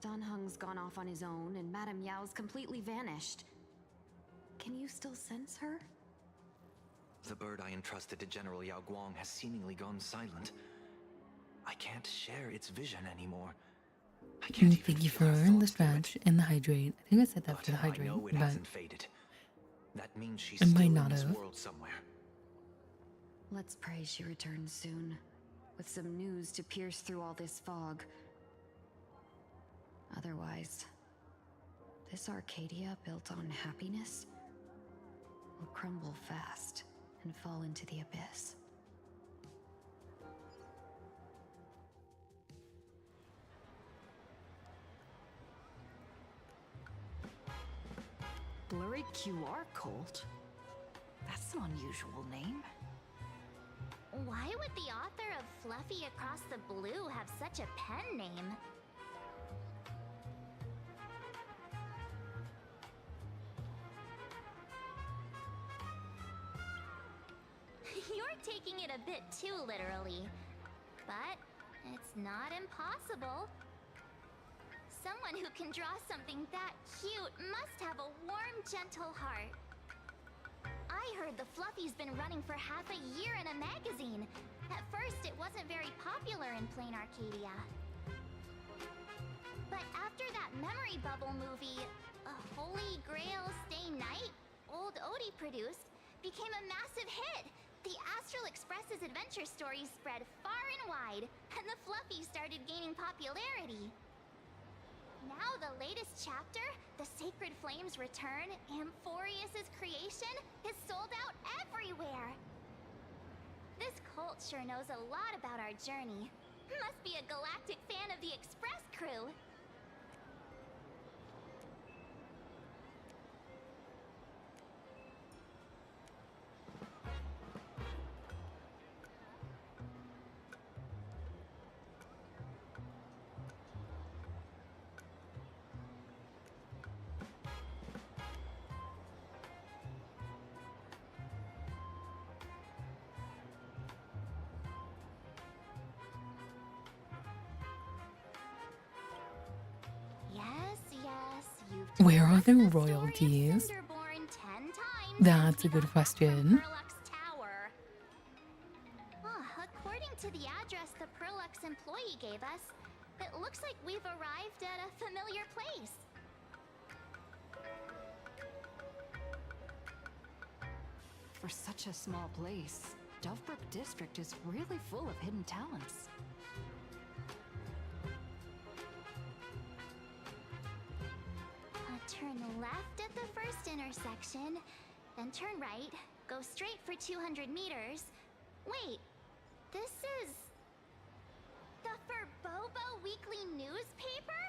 Dan Heng's gone off on his own, and Madame Yao's completely vanished. Can you still sense her? The bird I entrusted to General Yao Guang has seemingly gone silent. I can't share its vision anymore. I can't even Thank you feel for our the thoughts through stretch and the hydrate. I think I said that But for the I hydrate, know it but hasn't faded. That means she's I might still in not this have. world somewhere. Let's pray she returns soon, with some news to pierce through all this fog. Otherwise, this Arcadia built on happiness will crumble fast and fall into the abyss. Blurry QR Cult? That's an unusual name. Why would the author of Fluffy Across the Blue have such a pen name? You're taking it a bit too literally. But it's not impossible. Someone who can draw something that cute must have a warm, gentle heart. I heard the Fluffy's been running for half a year in a magazine. At first, it wasn't very popular in Plain Arcadia. But after that memory bubble movie, A Holy Grail Stay Night, Old Odie produced, became a massive hit. The Astral Express's adventure stories spread far and wide, and the Fluffy started gaining popularity. Now the latest chapter, The Sacred Flames Return, Amphorius's creation, is sold out everywhere. This cult sure knows a lot about our journey. Must be a galactic fan of the Express crew. Where are the royalties? That's a good question. According to the address the Perlux employee gave us, it looks like we've arrived at a familiar place. For such a small place, Dovebrook District is really full of hidden talents. Turn left at the first intersection, then turn right, go straight for 200 meters. Wait, this is the Furbobo Weekly newspaper?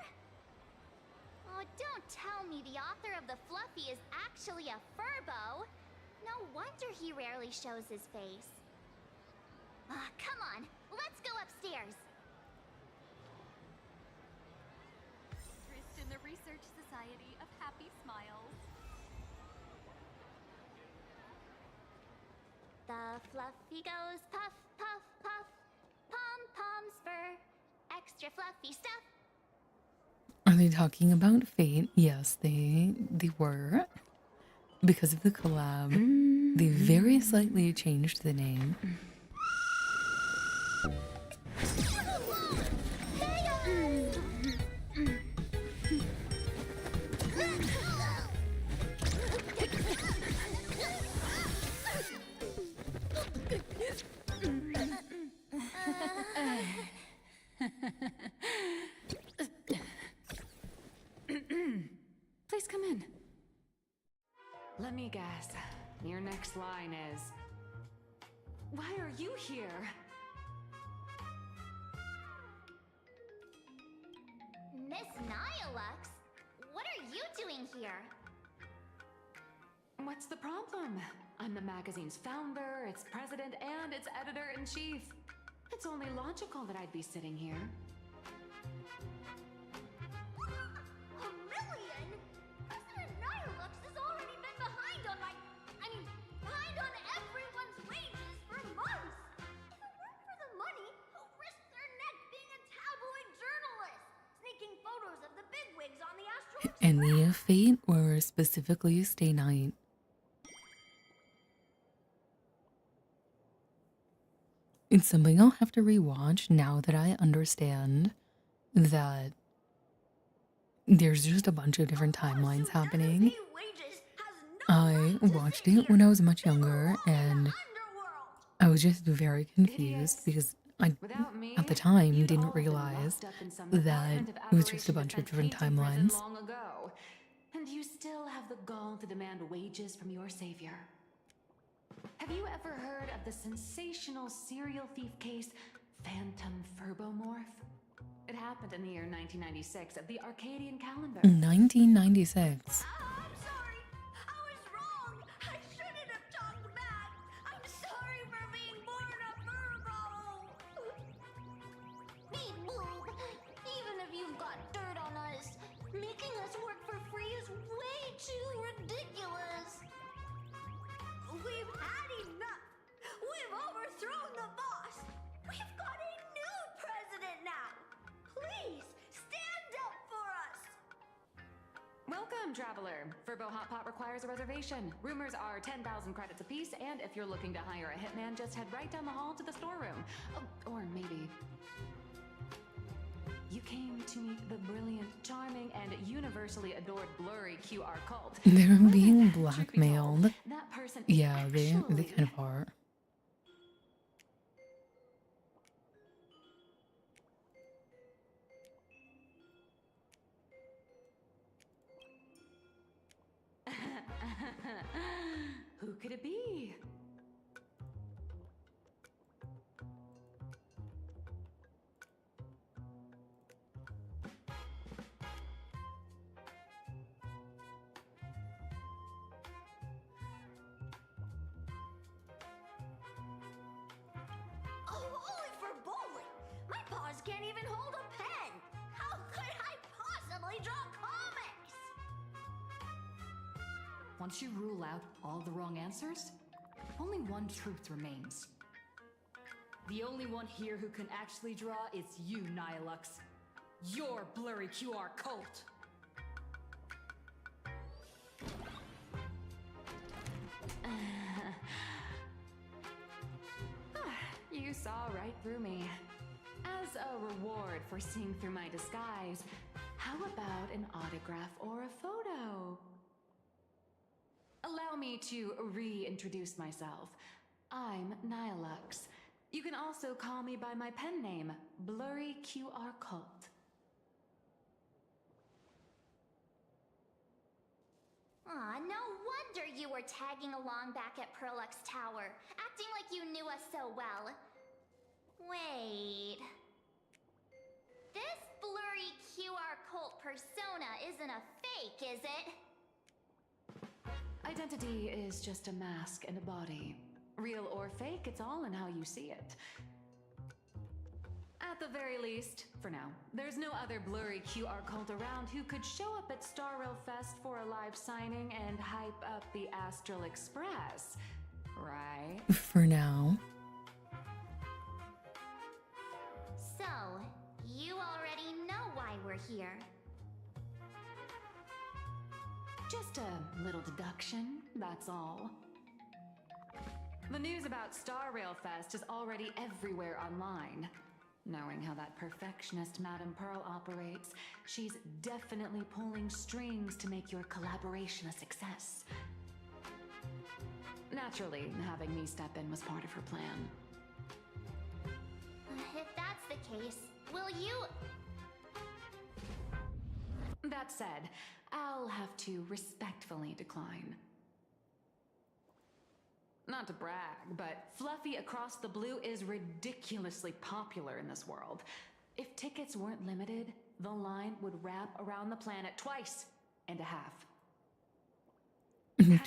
Oh, don't tell me the author of the Fluffy is actually a Furbo. No wonder he rarely shows his face. Come on, let's go upstairs. Interest in the research Research Society of Happy Smiles. The fluffy goes puff, puff, puff. Pom-pom's fur. Extra fluffy stuff. Are they talking about Fate? Yes, they were. Because of the collab, they very slightly changed the name. Please come in. Let me guess. Your next line is... Why are you here? Miss Nihilux, what are you doing here? What's the problem? I'm the magazine's founder, its president, and its editor-in-chief. It's only logical that I'd be sitting here. A million? President Nihilux has already been behind on behind on everyone's wages for months. If it weren't for the money, who'd risk their neck being a tabloid journalist? Sneaking photos of the bigwigs on the Astral Express. And the Fate were specifically Stay Night. It's something I'll have to rewatch now that I understand that there's just a bunch of different timelines happening. I watched it when I was much younger and I was just very confused because I, at the time, didn't realize that it was just a bunch of different timelines. Long ago, and you still have the gall to demand wages from your savior. Have you ever heard of the sensational serial thief case Phantom Furbomorph? It happened in the year 1996 at the Arcadian calendar. 1996. I'm sorry. I was wrong. I shouldn't have talked back. I'm sorry for being born a Virgo. Beep boop. Even if you've got dirt on us, making us work for free is way too ridiculous. We've had enough. We've overthrown the boss. We've got a new president now. Please stand up for us. Welcome, traveler. Furbo Hot Pot requires a reservation. Rumors are 10,000 credits apiece, and if you're looking to hire a hitman, just head right down the hall to the storeroom. Oh, or maybe... You came to meet the brilliant, charming, and universally adored blurry QR cult. They're being blackmailed. That person Yeah, they kind of are. Who could it be? Oh, holy for bowling! My paws can't even hold a pen! How could I possibly draw comics? Once you rule out all the wrong answers, only one truth remains. The only one here who can actually draw is you, Nihilux. Your blurry QR cult. You saw right through me. As a reward for seeing through my disguise, how about an autograph or a photo? Allow me to reintroduce myself. I'm Nihilux. You can also call me by my pen name, Blurry QR Cult. Aw, no wonder you were tagging along back at Perlux Tower, acting like you knew us so well. Wait... This blurry QR cult persona isn't a fake, is it? Identity is just a mask and a body. Real or fake, it's all in how you see it. At the very least, for now, there's no other blurry QR cult around who could show up at Star Rail Fest for a live signing and hype up the Astral Express, right? For now. So, you already know why we're here. Just a little deduction, that's all. The news about Star Rail Fest is already everywhere online. Knowing how that perfectionist Madame Pearl operates, she's definitely pulling strings to make your collaboration a success. Naturally, having me step in was part of her plan. If that's the case, will you... That said, I'll have to respectfully decline. Not to brag, but Fluffy Across the Blue is ridiculously popular in this world. If tickets weren't limited, the line would wrap around the planet twice and a half.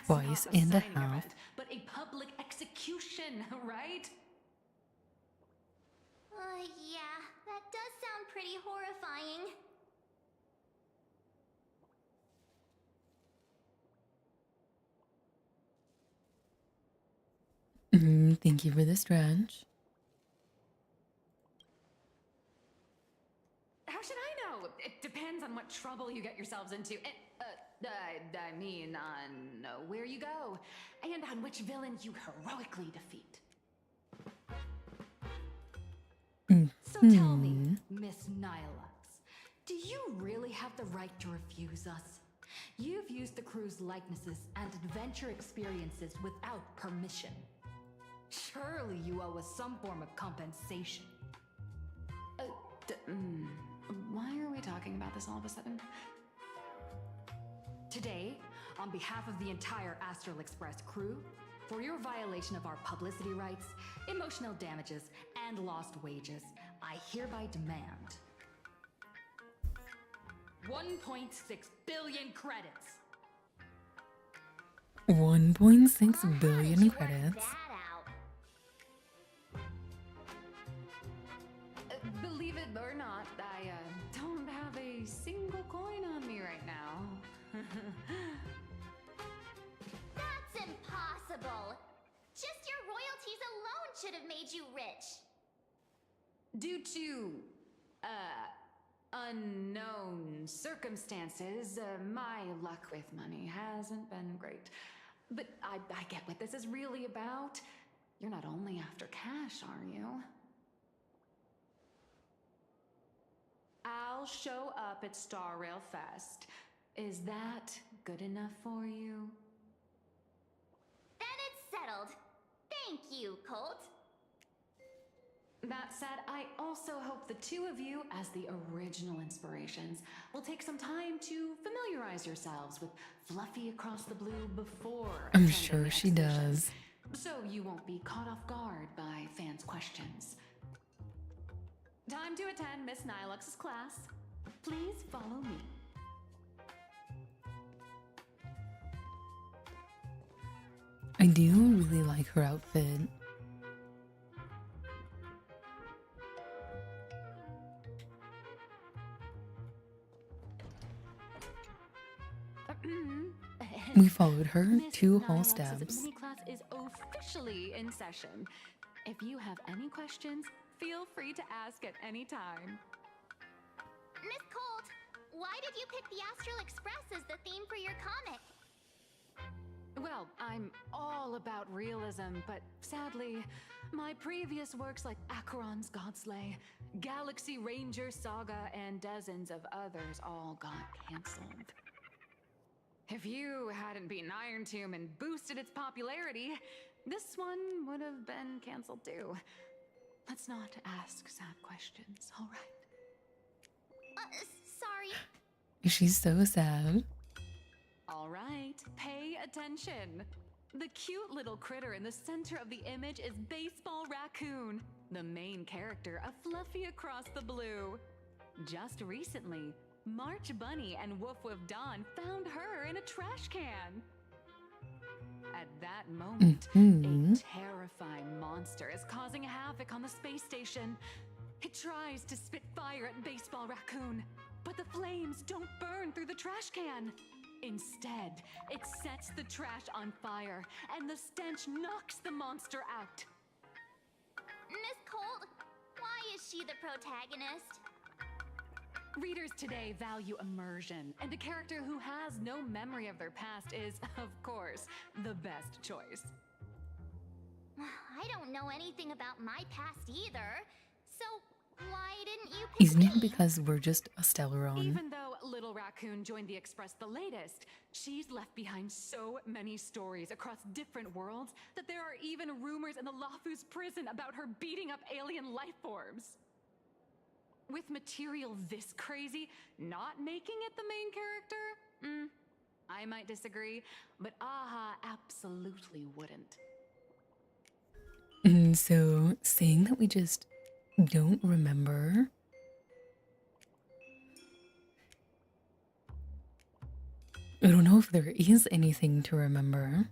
Twice and a half. Event, but a public execution, right? Yeah, that does sound pretty horrifying. Thank you for the stretch. How should I know? It depends on what trouble you get yourselves into. I mean, on where you go, and on which villain you heroically defeat. So tell me, Miss Nihilux, do you really have the right to refuse us? You've used the crew's likenesses and adventure experiences without permission. Surely you owe us some form of compensation. Why are we talking about this all of a sudden? Today, on behalf of the entire Astral Express crew, for your violation of our publicity rights, emotional damages, and lost wages, I hereby demand 1.6 billion credits. 1.6 billion credits. Believe it or not, I don't have a single coin on me right now. That's impossible! Just your royalties alone should have made you rich. Due to, unknown circumstances, my luck with money hasn't been great. But I get what this is really about. You're not only after cash, are you? I'll show up at Star Rail Fest. Is that good enough for you? Then it's settled. Thank you, Colt. That said, I also hope the two of you, as the original inspirations, will take some time to familiarize yourselves with Fluffy Across the Blue before I'm attending sure the she exhibition, does. so you won't be caught off guard by fans' questions. Time to attend Miss Nihilux's class. Please follow me. I do really like her outfit. We followed her Miss 2 whole Nihilux's steps. mini class is officially in session. If you have any questions, feel free to ask at any time. Miss Colt, why did you pick the Astral Express as the theme for your comic? Well, I'm all about realism, but sadly, my previous works like Acheron's Godslay, Galaxy Ranger Saga, and dozens of others all got cancelled. If you hadn't beaten Iron Tomb and boosted its popularity, this one would have been cancelled too. Let's not ask sad questions, all right? Sorry. She's so sad. All right, pay attention. The cute little critter in the center of the image is Baseball Raccoon, the main character of Fluffy Across the Blue. Just recently, March Bunny and Woof Woof Dawn found her in a trash can. At that moment, a terrifying monster is causing havoc on the space station. It tries to spit fire at Baseball Raccoon, but the flames don't burn through the trash can. Instead, it sets the trash on fire, and the stench knocks the monster out. Miss Colt, why is she the protagonist? Readers today value immersion, and a character who has no memory of their past is, of course, the best choice. I don't know anything about my past either, so why didn't you pick Isn't me? it because we're just a Stellaron? Even though Little Raccoon joined the Express the latest, she's left behind so many stories across different worlds that there are even rumors in the Lafus prison about her beating up alien life forms. With material this crazy, not making it the main character? I might disagree, but Aha absolutely wouldn't. And so, saying that we just don't remember. I don't know if there is anything to remember.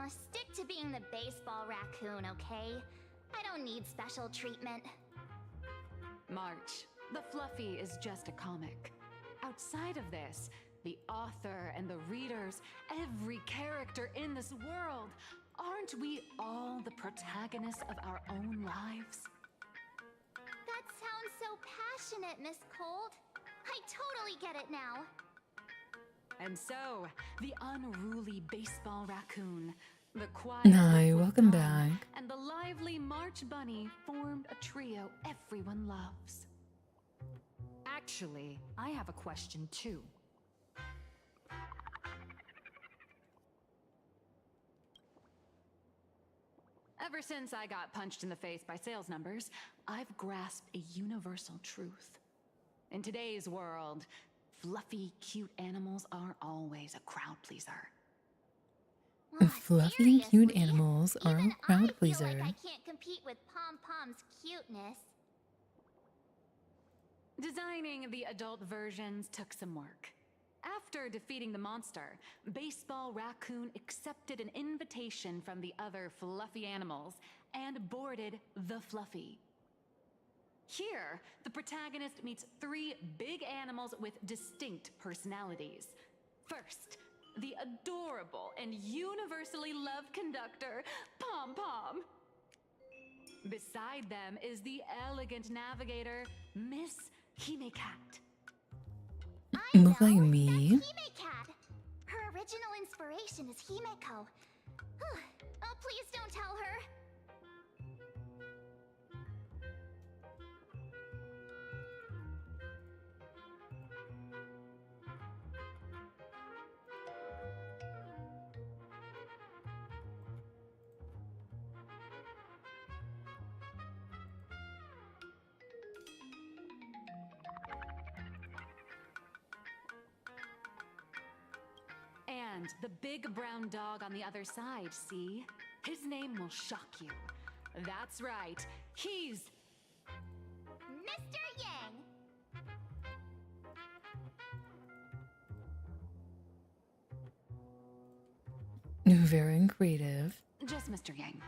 Stick to being the baseball raccoon, okay? I don't need special treatment. March, the Fluffy is just a comic. Outside of this, the author and the readers, every character in this world, aren't we all the protagonists of our own lives? That sounds so passionate, Miss Cold. I totally get it now. And so, the unruly baseball raccoon, the quiet Hi, Liquid welcome Tom, back. and the lively March Bunny formed a trio everyone loves. Actually, I have a question too. Ever since I got punched in the face by sales numbers, I've grasped a universal truth. In today's world, fluffy, cute animals aren't always a crowd pleaser. Fluffy, cute animals are a Even crowd I feel pleaser. like I can't compete with Pom Pom's cuteness. Designing the adult versions took some work. After defeating the monster, Baseball Raccoon accepted an invitation from the other fluffy animals and boarded the Fluffy. Here, the protagonist meets three big animals with distinct personalities. First, the adorable and universally loved conductor, Pom Pom. Beside them is the elegant navigator, Miss Hime-Cat. Look like me. Hime-Cat. Her original inspiration is Himeko. Oh, please don't tell her. And the big brown dog on the other side, see? His name will shock you. That's right, he's Mr. Yang. Very creative. just Mr. Yang.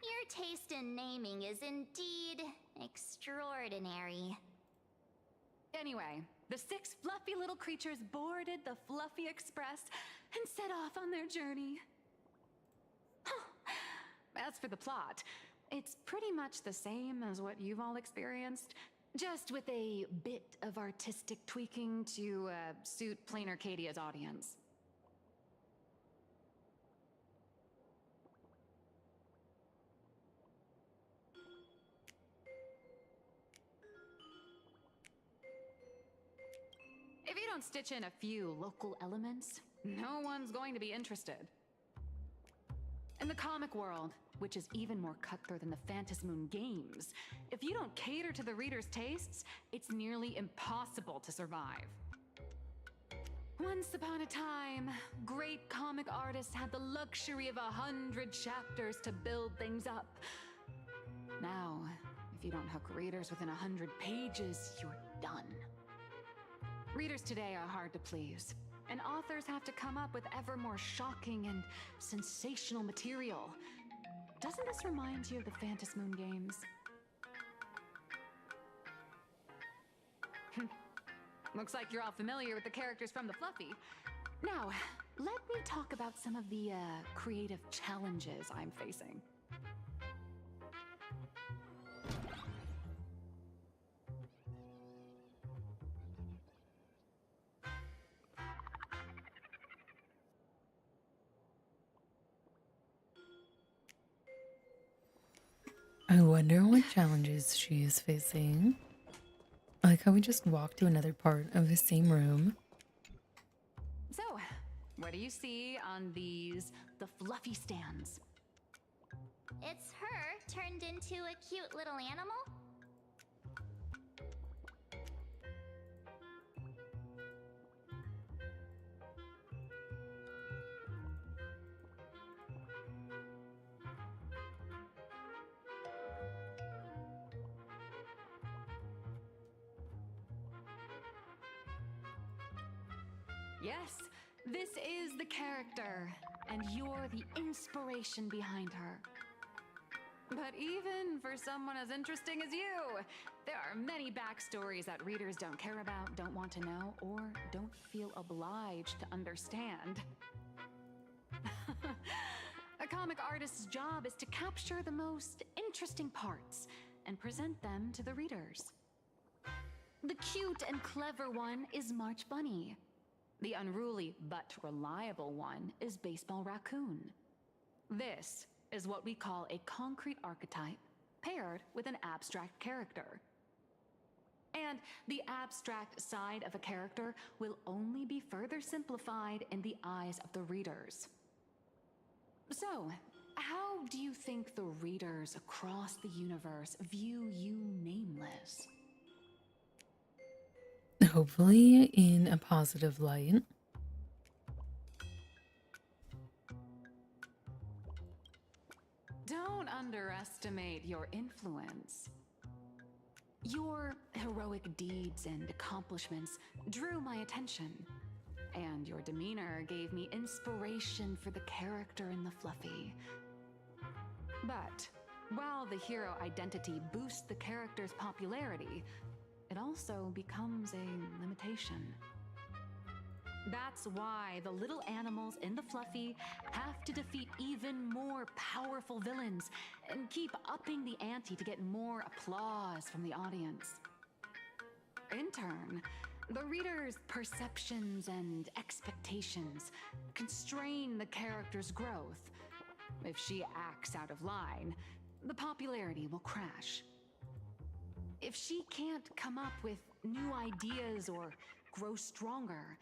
Your taste in naming is indeed extraordinary. Anyway, the 6 fluffy little creatures boarded the Fluffy Express and set off on their journey. As for the plot, it's pretty much the same as what you've all experienced, just with a bit of artistic tweaking to suit Plain Arcadia's audience. If you don't stitch in a few local elements, no one's going to be interested. In the comic world, which is even more cutthroat than the Phantasmoon games, if you don't cater to the reader's tastes, it's nearly impossible to survive. Once upon a time, great comic artists had the luxury of 100 chapters to build things up. Now, if you don't hook readers within 100 pages, you're done. Readers today are hard to please, and authors have to come up with ever more shocking and sensational material. Doesn't this remind you of the Phantom Moon games? Looks like you're all familiar with the characters from the Fluffy. Now, let me talk about some of the creative challenges I'm facing. I wonder what challenges she is facing. I like how we just walked to another part of the same room. So, what do you see on the Fluffy stands? It's her turned into a cute little animal? Yes, this is the character, and you're the inspiration behind her. But even for someone as interesting as you, there are many backstories that readers don't care about, don't want to know, or don't feel obliged to understand. A comic artist's job is to capture the most interesting parts and present them to the readers. The cute and clever one is March Bunny. The unruly but reliable one is Baseball Raccoon. This is what we call a concrete archetype paired with an abstract character. And the abstract side of a character will only be further simplified in the eyes of the readers. So, how do you think the readers across the universe view you nameless? Hopefully in a positive light. Don't underestimate your influence. Your heroic deeds and accomplishments drew my attention, and your demeanor gave me inspiration for the character in the Fluffy. But while the hero identity boosts the character's popularity, it also becomes a limitation. That's why the little animals in the Fluffy have to defeat even more powerful villains and keep upping the ante to get more applause from the audience. In turn, the reader's perceptions and expectations constrain the character's growth. If she acts out of line, the popularity will crash. If she can't come up with new ideas or grow stronger,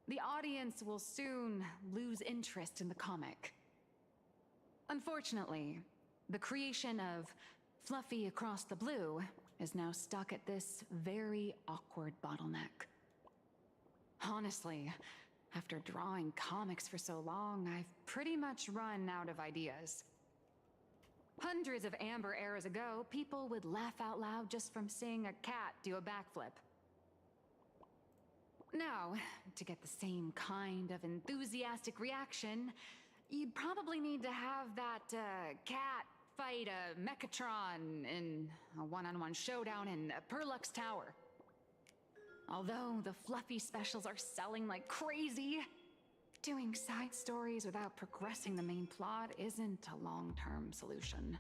the audience will soon lose interest in the comic. Unfortunately, the creation of Fluffy Across the Blue is now stuck at this very awkward bottleneck. Honestly, after drawing comics for so long, I've pretty much run out of ideas. Hundreds of amber eras ago, people would laugh out loud just from seeing a cat do a backflip. Now, to get the same kind of enthusiastic reaction, you'd probably need to have that cat fight a Mechatron in a one-on-one showdown in Perlux Tower. Although the Fluffy specials are selling like crazy, doing side stories without progressing the main plot isn't a long-term solution.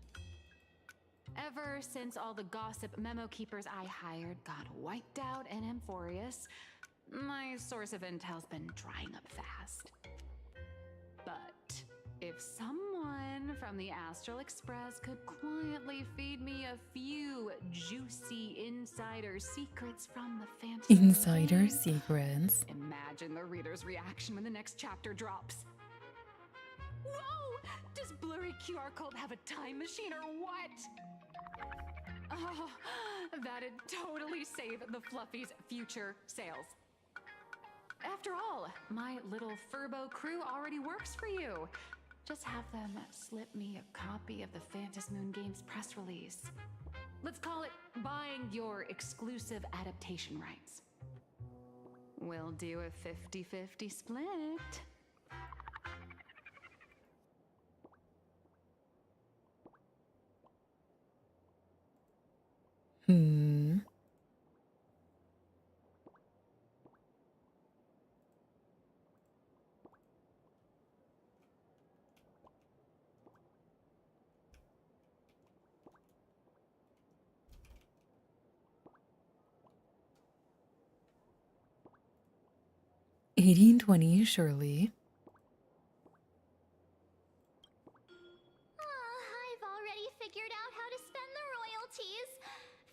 Ever since all the gossip memo keepers I hired got wiped out in Amphorius, my source of intel's been drying up fast. But if someone from the Astral Express could quietly feed me a few juicy insider secrets from the fantasy Insider game, secrets. imagine the reader's reaction when the next chapter drops. Whoa! Does Blurry QR Code have a time machine or what? Oh, that'd totally save the Fluffy's future sales. After all, my little Furbo crew already works for you. Just have them slip me a copy of the Phantom Moon Games press release. Let's call it buying your exclusive adaptation rights. We'll do a 50-50 split. Hmm. $18.20, Shirley. I've already figured out how to spend the royalties.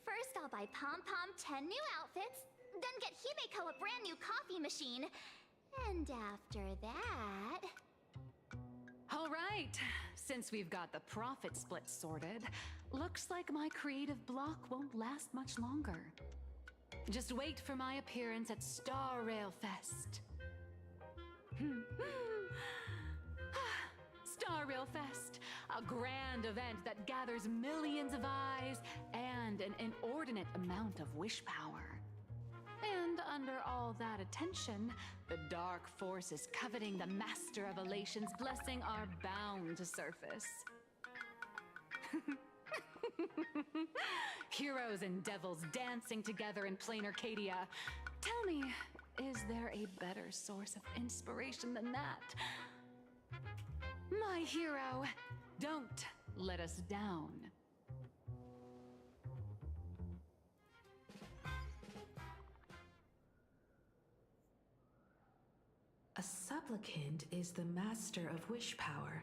First, I'll buy Pom Pom 10 new outfits, then get Himeko a brand new coffee machine. And after that... All right, since we've got the profit split sorted, looks like my creative block won't last much longer. Just wait for my appearance at Star Rail Fest. Star Rail Fest, a grand event that gathers millions of eyes and an inordinate amount of wish power. And under all that attention, the dark forces coveting the Master of Elation's blessing are bound to surface. Heroes and devils dancing together in plain Arcadia. Tell me, is there a better source of inspiration than that? My hero, don't let us down. A supplicant is the master of wish power,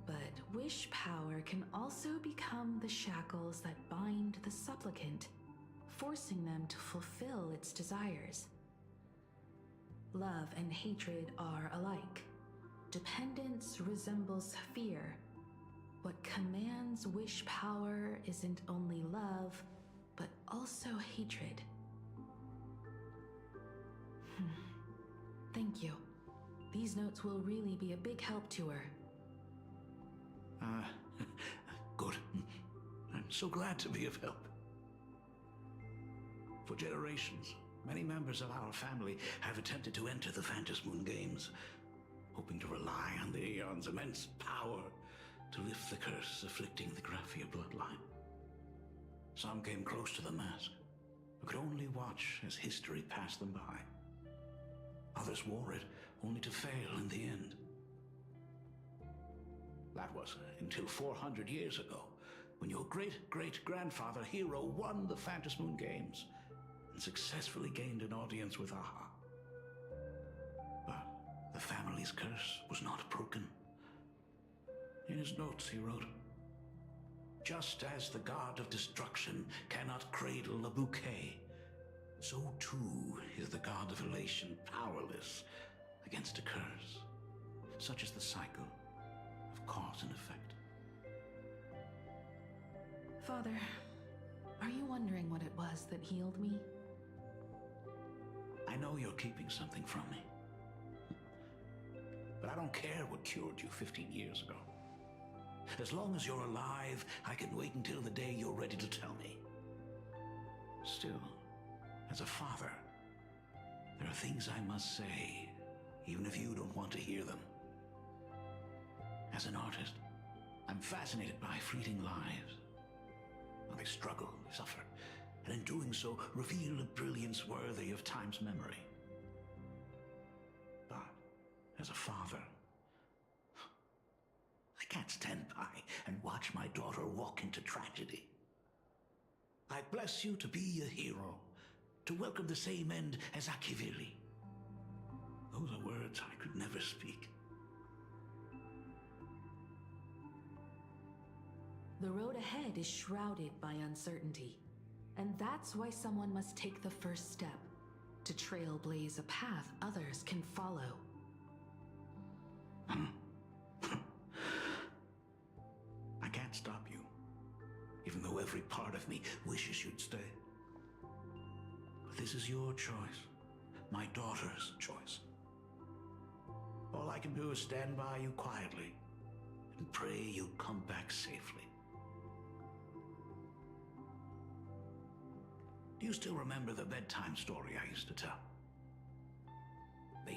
but wish power can also become the shackles that bind the supplicant, forcing them to fulfill its desires. Love and hatred are alike. Dependence resembles fear. What commands wish power isn't only love, but also hatred. Thank you. These notes will really be a big help to her. Good. I'm so glad to be of help. For generations, many members of our family have attempted to enter the Phantasmoon Games, hoping to rely on the Aeon's immense power to lift the curse afflicting the Graphia bloodline. Some came close to the mask, but could only watch as history passed them by. Others wore it, only to fail in the end. That was until 400 years ago, when your great-great-grandfather Hero won the Phantasmoon Games and successfully gained an audience with Aha. But the family's curse was not broken. In his notes he wrote, "Just as the god of destruction cannot cradle a bouquet, so too is the god of elation powerless against a curse. Such is the cycle of cause and effect." Father, are you wondering what it was that healed me? I know you're keeping something from me. But I don't care what cured you 15 years ago. As long as you're alive, I can wait until the day you're ready to tell me. Still, as a father, there are things I must say, even if you don't want to hear them. As an artist, I'm fascinated by fleeting lives. How they struggle, they suffer, and in doing so, reveal a brilliance worthy of time's memory. But, as a father, I can't stand by and watch my daughter walk into tragedy. I bless you to be a hero, to welcome the same end as Akivili. Those are words I could never speak. The road ahead is shrouded by uncertainty, and that's why someone must take the first step to trailblaze a path others can follow. I can't stop you, even though every part of me wishes you'd stay. But this is your choice, my daughter's choice. All I can do is stand by you quietly and pray you'll come back safely. Do you still remember the bedtime story I used to tell?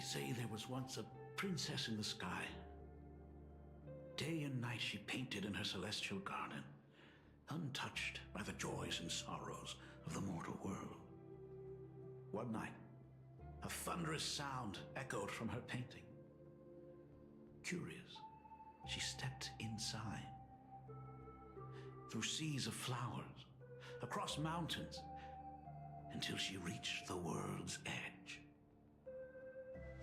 say there was once a princess in the sky. Day and night she painted in her celestial garden, untouched by the joys and sorrows of the mortal world. One night, a thunderous sound echoed from her painting. Curious, she stepped inside. Through seas of flowers, across mountains, until she reached the world's edge.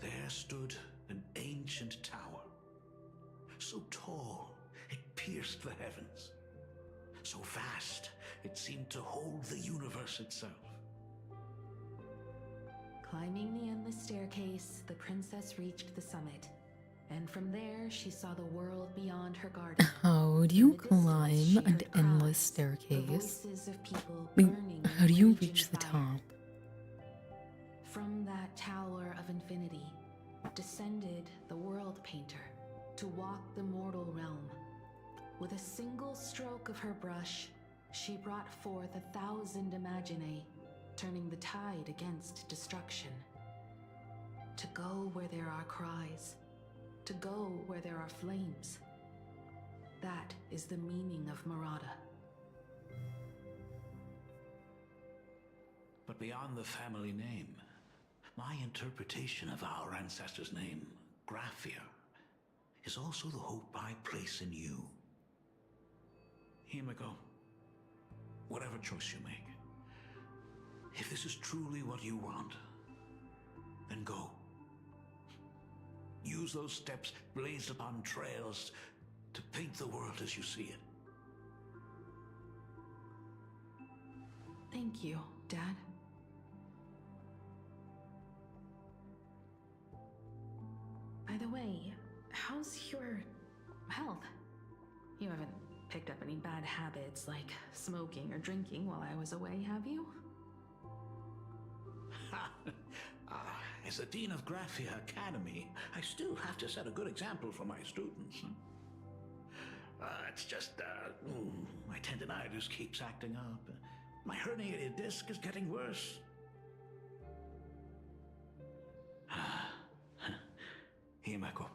There stood an ancient tower, so tall it pierced the heavens, so vast it seemed to hold the universe itself. Climbing the endless staircase, the princess reached the summit. And from there, she saw the world beyond her garden. How do you climb an endless staircase? I mean, how do you reach the top? From that tower of infinity descended the world painter to walk the mortal realm. With a single stroke of her brush, she brought forth 1,000 imaginae, turning the tide against destruction. To go where there are cries, to go where there are flames. That is the meaning of Murata. But beyond the family name, my interpretation of our ancestors' name, Graphia, is also the hope I place in you. Himiko, whatever choice you make, if this is truly what you want, then go. Use those steps blazed upon trails to paint the world as you see it. Thank you, Dad. By the way, how's your health? You haven't picked up any bad habits like smoking or drinking while I was away, have you? As the Dean of Graphia Academy, I still have to set a good example for my students. It's just, my tendinitis keeps acting up. My herniated disc is getting worse. Himeko,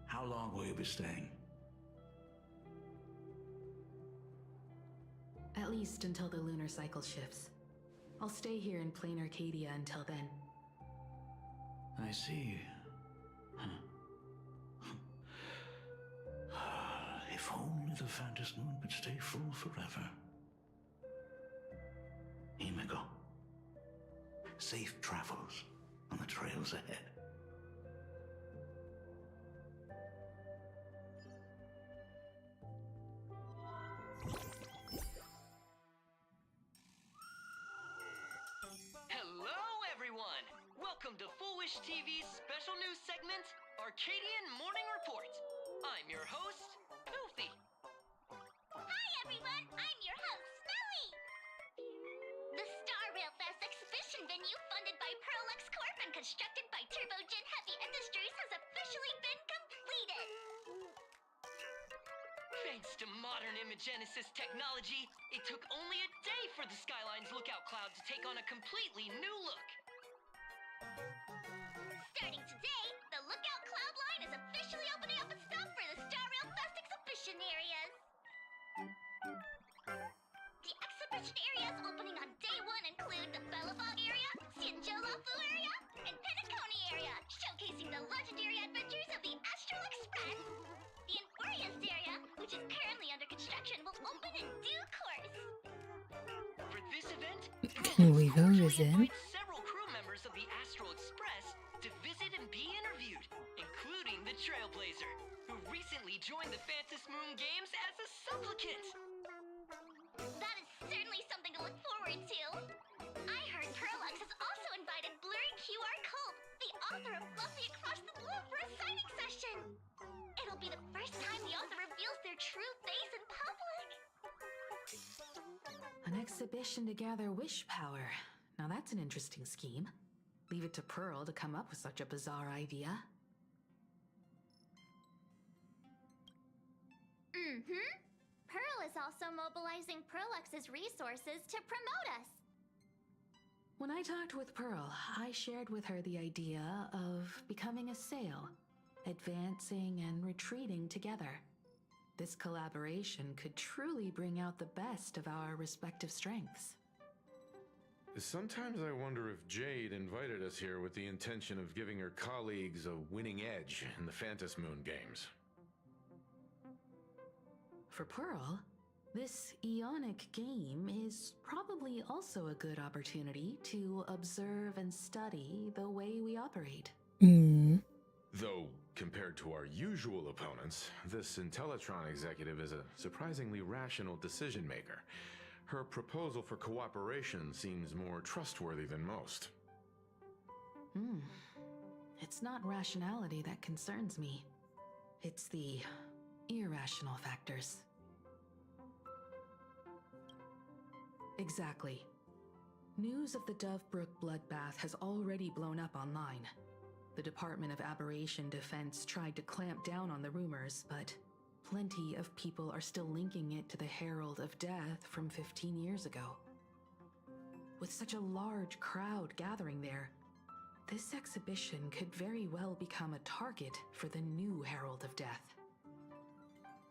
how long will you be staying? At least until the lunar cycle shifts. I'll stay here in plain Arcadia until then. I see. If only the Phantom Moon could stay full forever. Himiko, safe travels on the trails ahead. Hello, everyone! Welcome to Foolish TV's special news segment, Arcadian Morning Report. I'm your host, Filthy. Hi everyone, I'm your host, Snowy! The Star Rail Fest exhibition venue funded by Pearlux Corp and constructed by Turbogen Heavy Industries has officially been completed! Thanks to modern Imagenesis technology, it took only a day for the Skyline's lookout cloud to take on a completely new look. Starting today, the Lookout Cloud line is officially opening up its stop for the Star Rail Fest exhibition areas. The exhibition areas opening on day one include the Belobog area, Cianjolofu area, and Penacony area, showcasing the legendary adventures of the Astral Express. The Enfurians area, which is currently under construction, will open in due course. For this event, Can we go visit? several crew members of the Astral Express to visit and be interviewed, including the Trailblazer, who recently joined the Phantom Moon Games as a supplicant. That is certainly something to look forward to. I heard Pearlux has also invited Blurry QR Cult, the author of Fluffy Across the Blue, for a signing session. It'll be the first time the author reveals their true face in public. An exhibition to gather wish power. Now that's an interesting scheme. Leave it to Pearl to come up with such a bizarre idea. Pearl is also mobilizing Pearlux's resources to promote us. When I talked with Pearl, I shared with her the idea of becoming a sail, advancing and retreating together. This collaboration could truly bring out the best of our respective strengths. Sometimes I wonder if Jade invited us here with the intention of giving her colleagues a winning edge in the Phantom Moon games. For Pearl, this Ionic game is probably also a good opportunity to observe and study the way we operate. Though, compared to our usual opponents, this Intellitron executive is a surprisingly rational decision maker. Her proposal for cooperation seems more trustworthy than most. It's not rationality that concerns me. It's the irrational factors. Exactly. News of the Dovebrook bloodbath has already blown up online. The Department of Aberration Defense tried to clamp down on the rumors, but plenty of people are still linking it to the Herald of Death from 15 years ago. With such a large crowd gathering there, this exhibition could very well become a target for the new Herald of Death.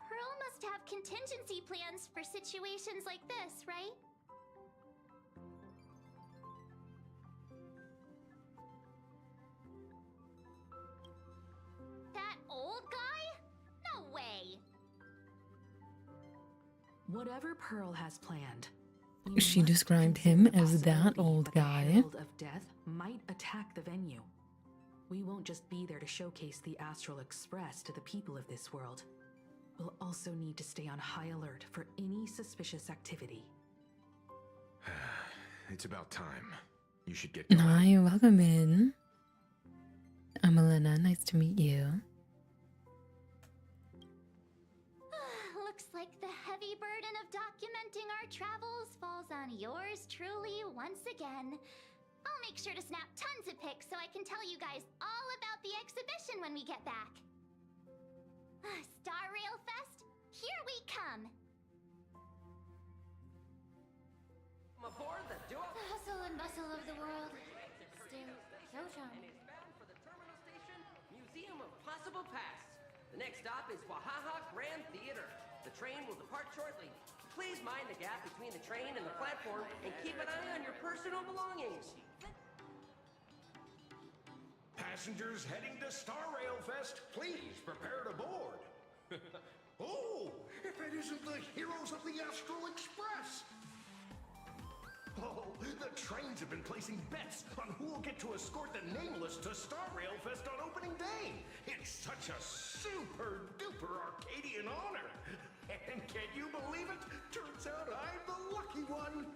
Pearl must have contingency plans for situations like this, right? That old guy? No way! Whatever Pearl has planned, She described him as that old guy. Herald of Death might attack the venue. We won't just be there to showcase the Astral Express to the people of this world. We'll also need to stay on high alert for any suspicious activity. It's about time. You should get going. Hi, welcome in. I'm Elena, nice to meet you. Looks like the heavy burden of documenting our travels falls on yours truly once again. I'll make sure to snap tons of pics so I can tell you guys all about the exhibition when we get back. Star Rail Fest, here we come! Aboard the duo. The hustle and bustle of the world. Still, Shoshan. For the terminal station, Museum of Possible Pasts. The next stop is Wahaha Grand Theater. The train will depart shortly. Please mind the gap between the train and the platform and keep an eye on your personal belongings. Passengers heading to Star Rail Fest, please prepare to board. Oh, if it isn't the heroes of the Astral Express! Oh, the trains have been placing bets on who will get to escort the Nameless to Star Rail Fest on opening day. It's such a super duper Arcadian honor. And can you believe it? Turns out I'm the lucky one.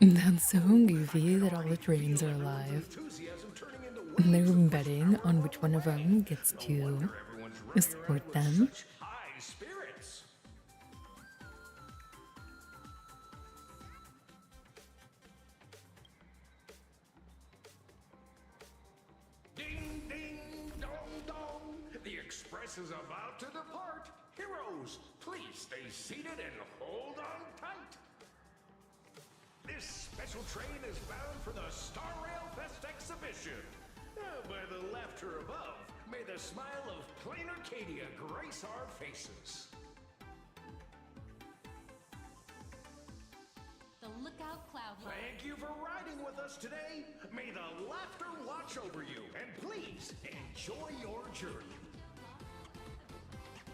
That's so goofy that all the trains are alive. And they're betting on which one of them gets to escort them. High spirits. Ding, ding, dong, dong. The express is about to depart. Heroes, please stay seated and hold on tight. This special train is bound for the Star Rail Fest exhibition. By the laughter above, may the smile of plain Arcadia grace our faces. The Lookout Cloud. Thank you for riding with us today. May the laughter watch over you, and please enjoy your journey.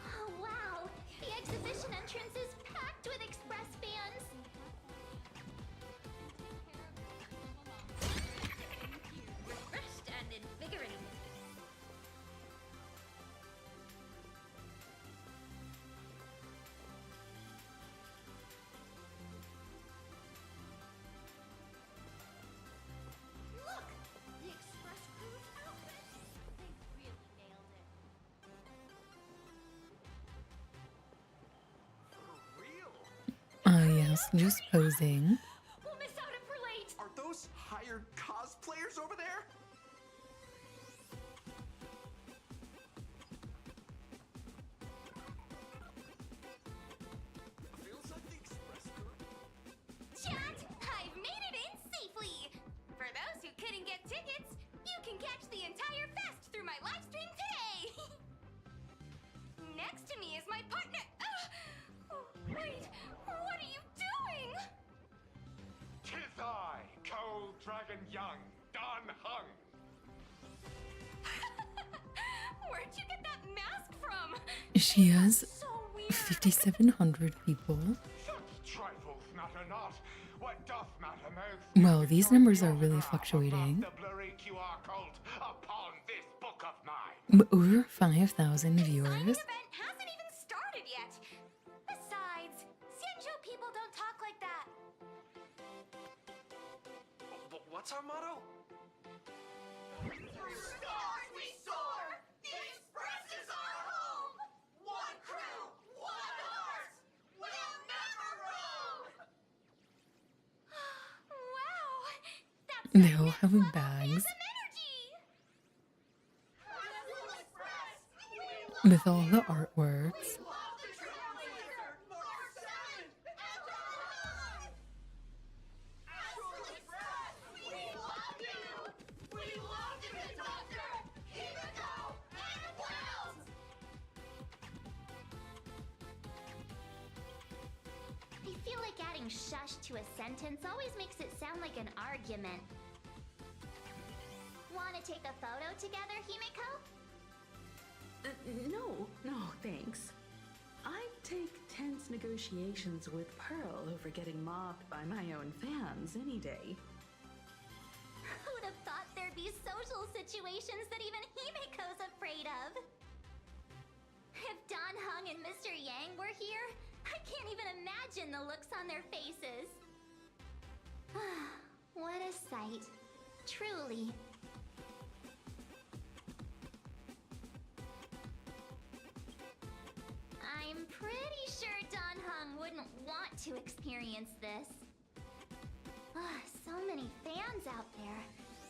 Oh, wow! The exhibition entrance is packed with Express fans! Refreshed and invigorated. Look! The Express crew's outfits! They really nailed it. Yes, just posing. We'll miss out if we're late. Are those hired cosplayers over there? Chat! I've made it in safely! next to me is my partner. Wait, what are you doing? Tis I, Cold Dragon Young, Don Hung. Where'd you get that mask from? She has 5,700 people. Trifles matter not. What doth matter most? Well, these numbers are really fluctuating. The blurry QR code upon this book of mine. Over 5,000 viewers. Event hasn't even started yet. Besides, Xianzhou people don't talk like that. What's our motto? Stars we soar! The Express is our home! One crew, one heart! We'll never roam! Wow! That's They all have bags with all the artworks. I feel like adding shush to a sentence always makes it sound like an argument. Wanna take a photo together, Himeko? No, thanks. I'd take tense negotiations with Pearl over getting mobbed by my own fans any day. Who'd have thought there'd be social situations that even Himeko's afraid of? If Don Hung and Mr. Yang were here, I can't even imagine the looks on their faces. What a sight. Truly. I'm pretty sure Don Hung wouldn't want to experience this. So many fans out there.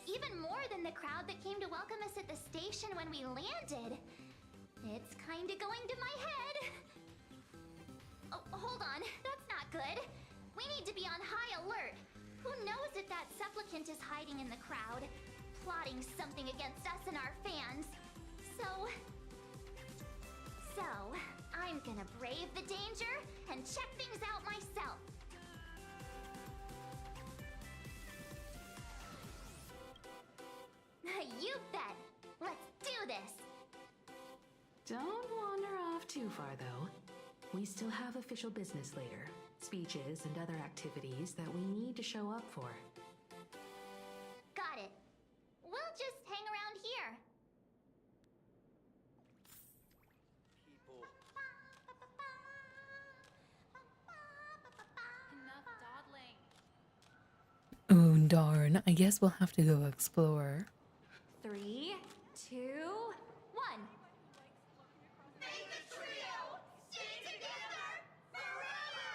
Even more than the crowd that came to welcome us at the station when we landed. It's kinda going to my head. Oh, hold on. That's not good. We need to be on high alert. Who knows if that supplicant is hiding in the crowd, plotting something against us and our fans. So, I'm gonna brave the danger and check things out myself. You bet. Let's do this. Don't wander off too far, though. We still have official business later. Speeches and other activities that we need to show up for. Got it. We'll just hang around here. Oh, darn. I guess we'll have to go explore. 3, 2, 1. May the trio stay together forever!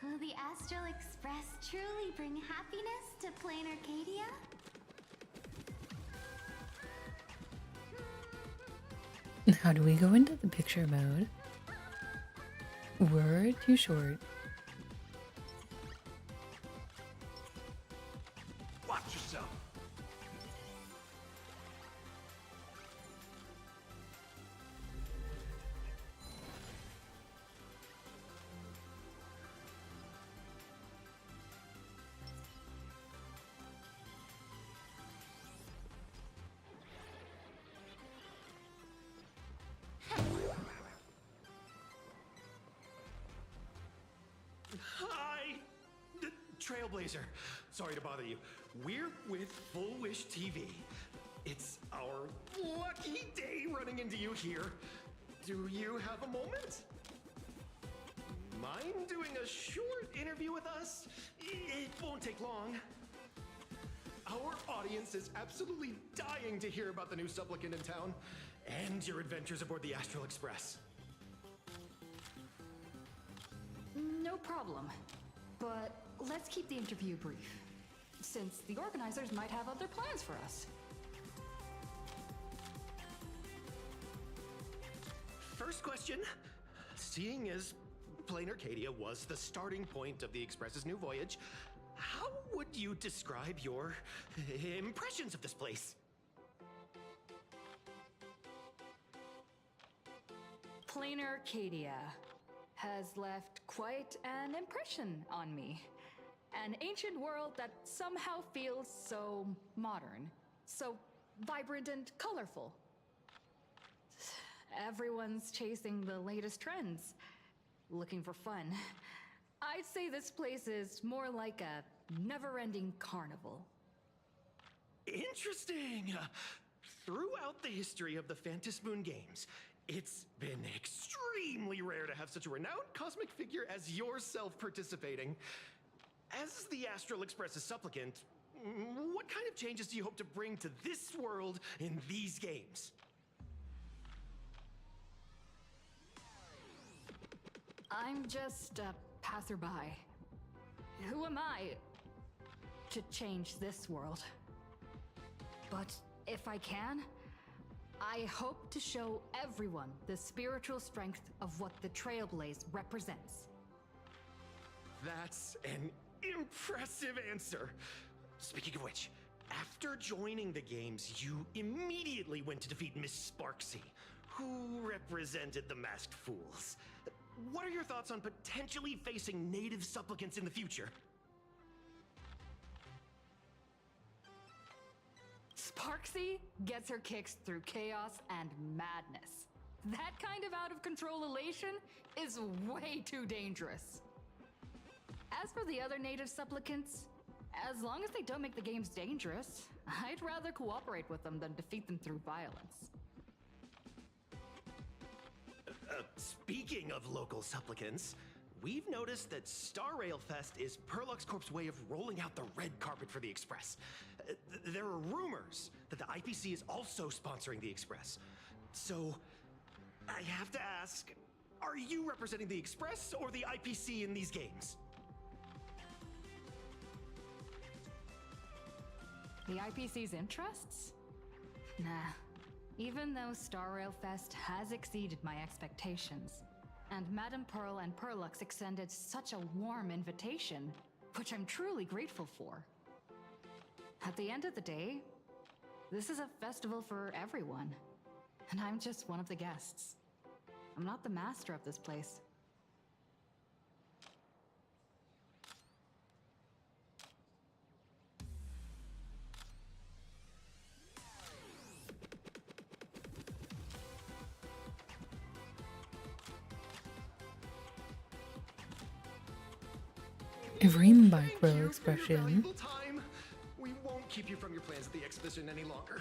Will the Astral Express truly bring happiness to Plain Arcadia? How do we go into the picture mode? We're too short. Watch yourself. Hi! Trailblazer. Sorry to bother you. We're with Full Wish TV. It's our lucky day running into you here. Do you have a moment? Mind doing a short interview with us? It won't take long. Our audience is absolutely dying to hear about the new supplicant in town and your adventures aboard the Astral Express. No problem. But let's keep the interview brief, since the organizers might have other plans for us. First question. Seeing as Plain Arcadia was the starting point of the Express's new voyage, how would you describe your impressions of this place? Plain Arcadia has left quite an impression on me. An ancient world that somehow feels so modern, so vibrant and colorful. Everyone's chasing the latest trends, looking for fun. I'd say this place is more like a never-ending carnival. Interesting! Throughout the history of the Phantasmoon Games, it's been extremely rare to have such a renowned cosmic figure as yourself participating. As the Astral Express's supplicant, what kind of changes do you hope to bring to this world in these games? I'm just a passerby. Who am I to change this world? But if I can, I hope to show everyone the spiritual strength of what the Trailblaze represents. That's an impressive answer. Speaking of which, after joining the games, you immediately went to defeat Miss Sparksy, who represented the Masked Fools. What are your thoughts on potentially facing native supplicants in the future? Sparksy gets her kicks through chaos and madness. That kind of out-of-control elation is way too dangerous. As for the other native supplicants, as long as they don't make the games dangerous, I'd rather cooperate with them than defeat them through violence. Speaking of local supplicants, we've noticed that Star Rail Fest is Perlux Corp's way of rolling out the red carpet for the Express. There are rumors that the IPC is also sponsoring the Express. So, I have to ask, are you representing the Express or the IPC in these games? The IPC's interests? Nah. Even though Star Rail Fest has exceeded my expectations, and Madame Pearl and Perlux extended such a warm invitation, which I'm truly grateful for. At the end of the day, this is a festival for everyone, and I'm just one of the guests. I'm not the master of this place. Every micro Thank you for your expression. valuable time. We won't keep you from your plans at the exhibition any longer.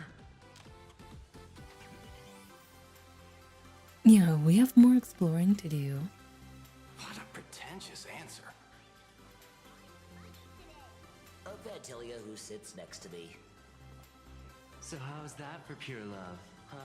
Yeah, we have more exploring to do. What a pretentious answer. A Vatilia who sits next to me. So how's that for pure love, huh?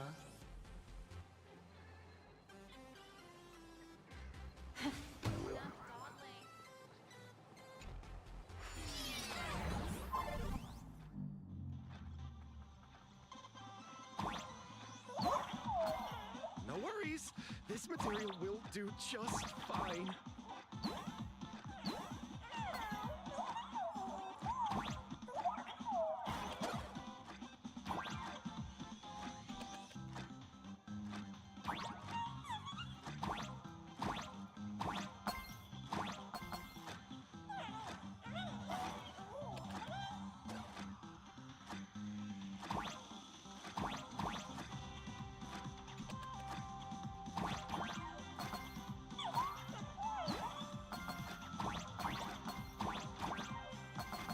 No worries. This material will do just fine.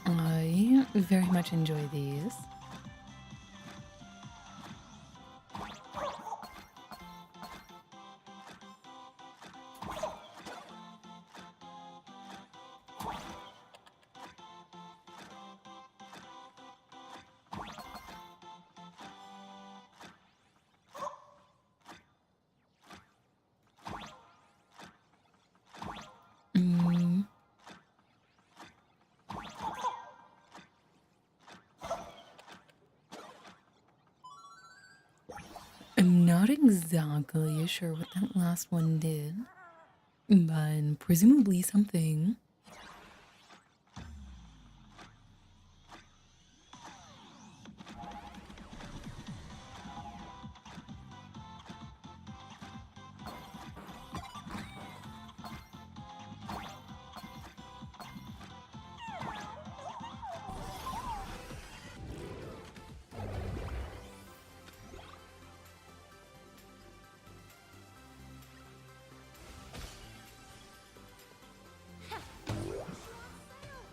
I very much enjoy these. Mm. I'm not exactly sure what that last one did, but presumably something.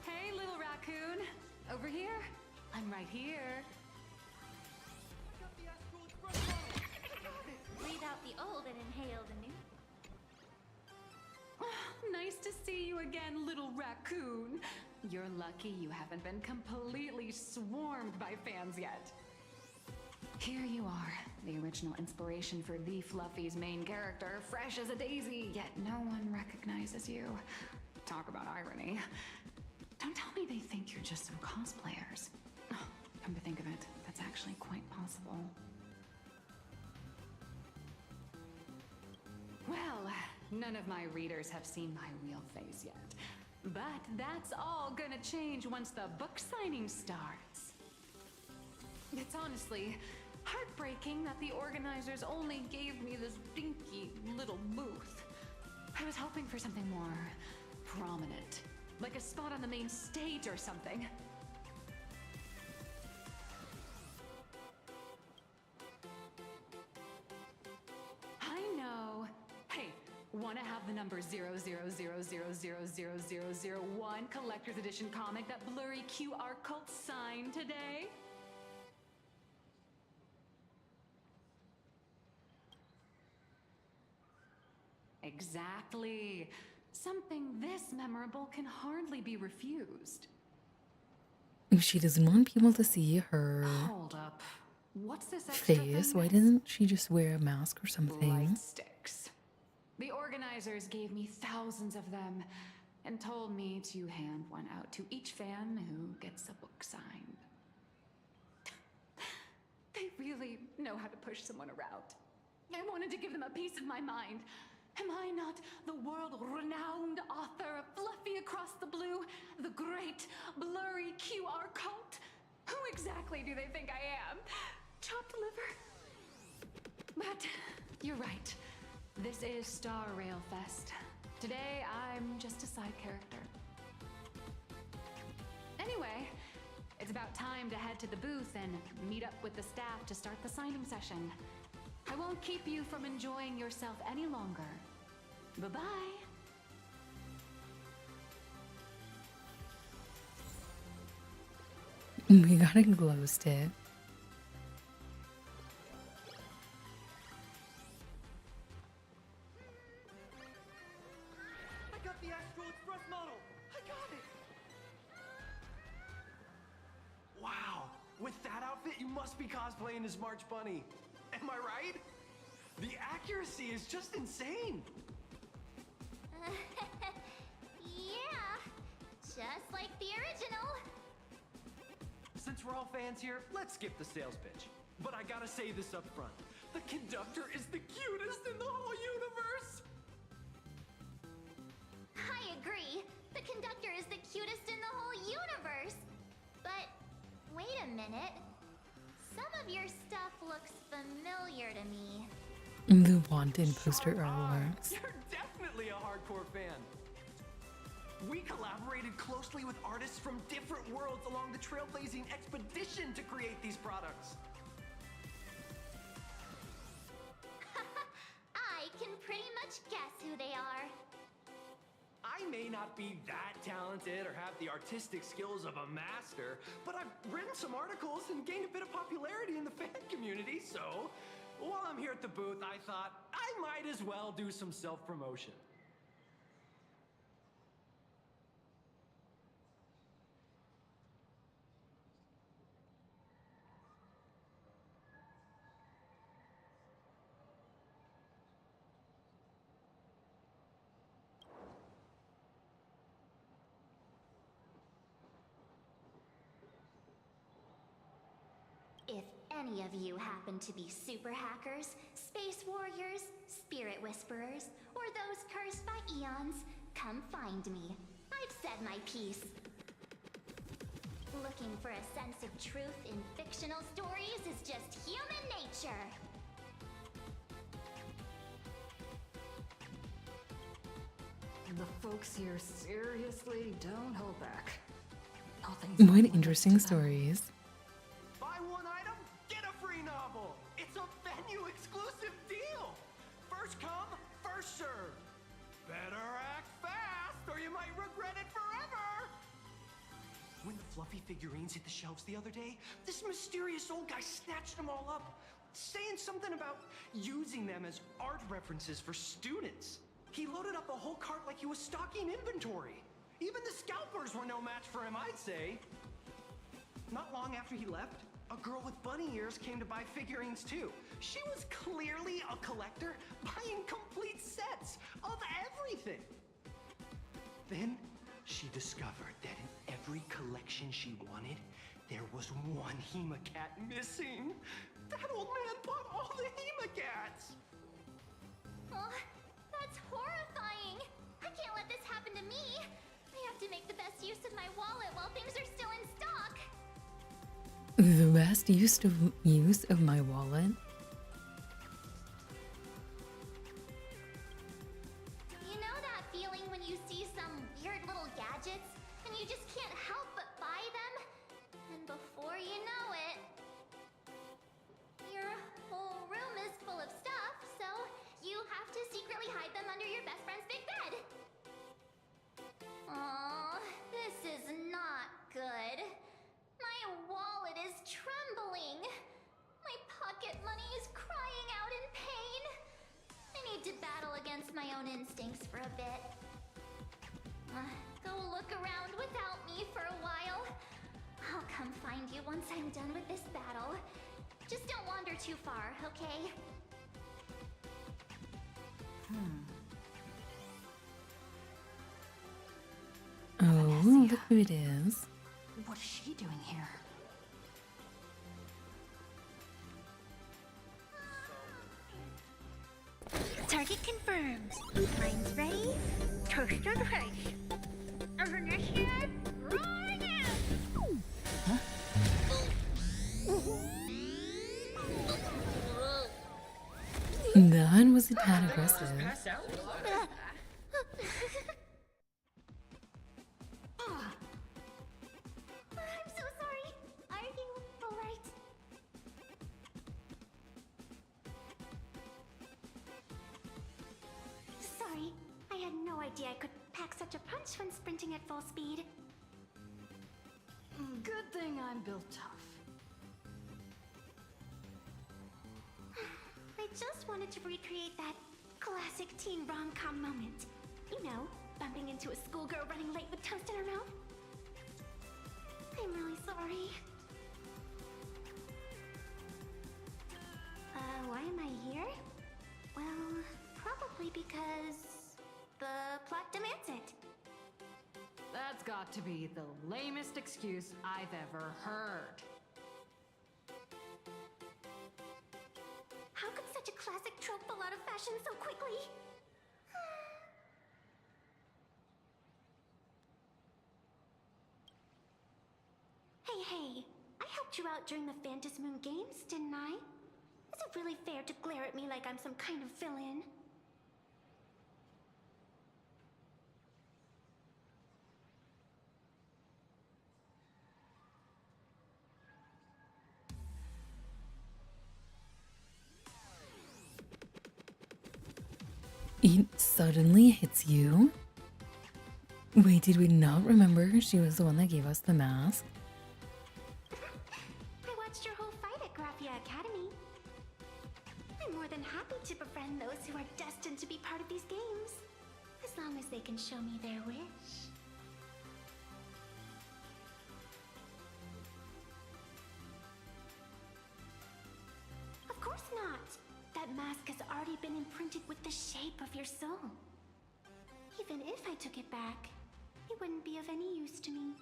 Hey, little raccoon. Over here? I'm right here. Breathe out the old and inhale the new. Nice to see you again, little raccoon. You're lucky you haven't been completely swarmed by fans yet. Here you are, the original inspiration for the Fluffy's main character, fresh as a daisy, yet no one recognizes you. Talk about irony. Don't tell me they think you're just some cosplayers. Oh, come to think of it, that's actually quite possible. Well, none of my readers have seen my real face yet. But that's all gonna change once the book signing starts. It's honestly heartbreaking that the organizers only gave me this dinky little booth. I was hoping for something more prominent, like a spot on the main stage or something. I know. Hey, wanna have the number 000000001 collector's edition comic that Blurry QR Cult signed today? Exactly. Something this memorable can hardly be refused. If she doesn't want people to see her Hold up. What's this extra face, thing? why doesn't she just wear a mask or something? Light sticks. The organizers gave me thousands of them and told me to hand one out to each fan who gets a book signed. They really know how to push someone around. I wanted to give them a piece of my mind. Am I not the world-renowned author of Fluffy Across the Blue, the great Blurry QR Cult? Who exactly do they think I am? Chopped liver? But you're right. This is Star Rail Fest. Today, I'm just a side character. Anyway, it's about time to head to the booth and meet up with the staff to start the signing session. I won't keep you from enjoying yourself any longer. Bye-bye. We got a glow stick. I got the Astral Express model! I got it! Wow! With that outfit, you must be cosplaying as March Bunny. Am I right? The accuracy is just insane! Yeah, just like the original. Since we're all fans here, let's skip the sales pitch. But I gotta say this up front. The conductor is the cutest in the whole universe! I agree. The conductor is the cutest in the whole universe. But wait a minute. Some of your stuff looks familiar to me. The wanted poster artworks. You're definitely a hardcore fan. We collaborated closely with artists from different worlds along the trailblazing expedition to create these products. I can pretty much guess who they are. I may not be that talented or have the artistic skills of a master, but I've written some articles and gained a bit of popularity in the fan community, so while I'm here at the booth, I thought I might as well do some self-promotion. If any of you happen to be super hackers, space warriors, spirit whisperers, or those cursed by eons, come find me. I've said my piece. Looking for a sense of truth in fictional stories is just human nature. The folks here seriously don't hold back. What interesting stories. Buy one item, get a free novel. It's a venue exclusive deal. First come, first served. Better act fast or you might regret it forever. When the fluffy figurines hit the shelves the other day, this mysterious old guy snatched them all up, saying something about using them as art references for students. He loaded up a whole cart like he was stocking inventory. Even the scalpers were no match for him, I'd say. Not long after he left, a girl with bunny ears came to buy figurines too. She was clearly a collector, buying complete sets of everything. Then she discovered that in every collection she wanted, there was one Hemacat missing. That old man bought all the Hemacats. Oh, that's horrifying. I can't let this happen to me. I have to make the best use of my wallet while things are still in stock. The best use of my wallet? You know that feeling when you see some weird little gadgets and you just can't help but buy them? And before you know it, your whole room is full of stuff, so you have to secretly hide them under your best friend's big bed. Aw, this is not good. My wallet is trembling. My pocket money is crying out in pain. I need to battle against my own instincts for a bit. Go look around without me for a while. I'll come find you once I'm done with this battle. Just don't wander too far, okay? Oh, look who it is. What is she doing here? Target confirmed. Mine's ready. Toaster ready. Initiate right now. That was a tad aggressive. I'm so sorry. Are you alright? Sorry, I had no idea I could pack such a punch when sprinting at full speed. Good thing I'm built tough. I just wanted to recreate that classic teen rom-com moment. You know, bumping into a schoolgirl running late with toast in her mouth. I'm really sorry. Why am I here? Well, probably because the plot demands it. That's got to be the lamest excuse I've ever heard. How could such a classic trope fall out of fashion so quickly? Hey, I helped you out during the Phantasmoon Games, didn't I? Is it really fair to glare at me like I'm some kind of villain? It suddenly hits you. Wait, did we not remember she was the one that gave us the mask? I watched your whole fight at Graphia Academy. I'm more than happy to befriend those who are destined to be part of these games, as long as they can show me their wish. Of course not. That mask has already been imprinted with the shape of your soul. Even if I took it back, it wouldn't be of any use to me.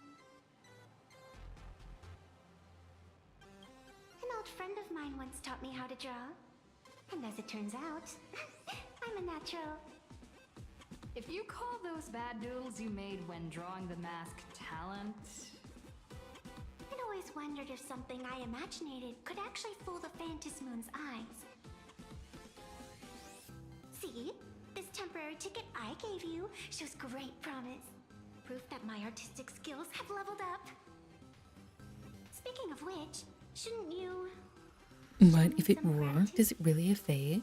An old friend of mine once taught me how to draw. And as it turns out, I'm a natural. If you call those bad doodles you made when drawing the mask talent... I'd always wondered if something I imaginated could actually fool the Phantasmoon's eyes. See? This temporary ticket I gave you shows great promise. Proof that my artistic skills have leveled up. Speaking of which, shouldn't you... But if it worked, is it really a fake?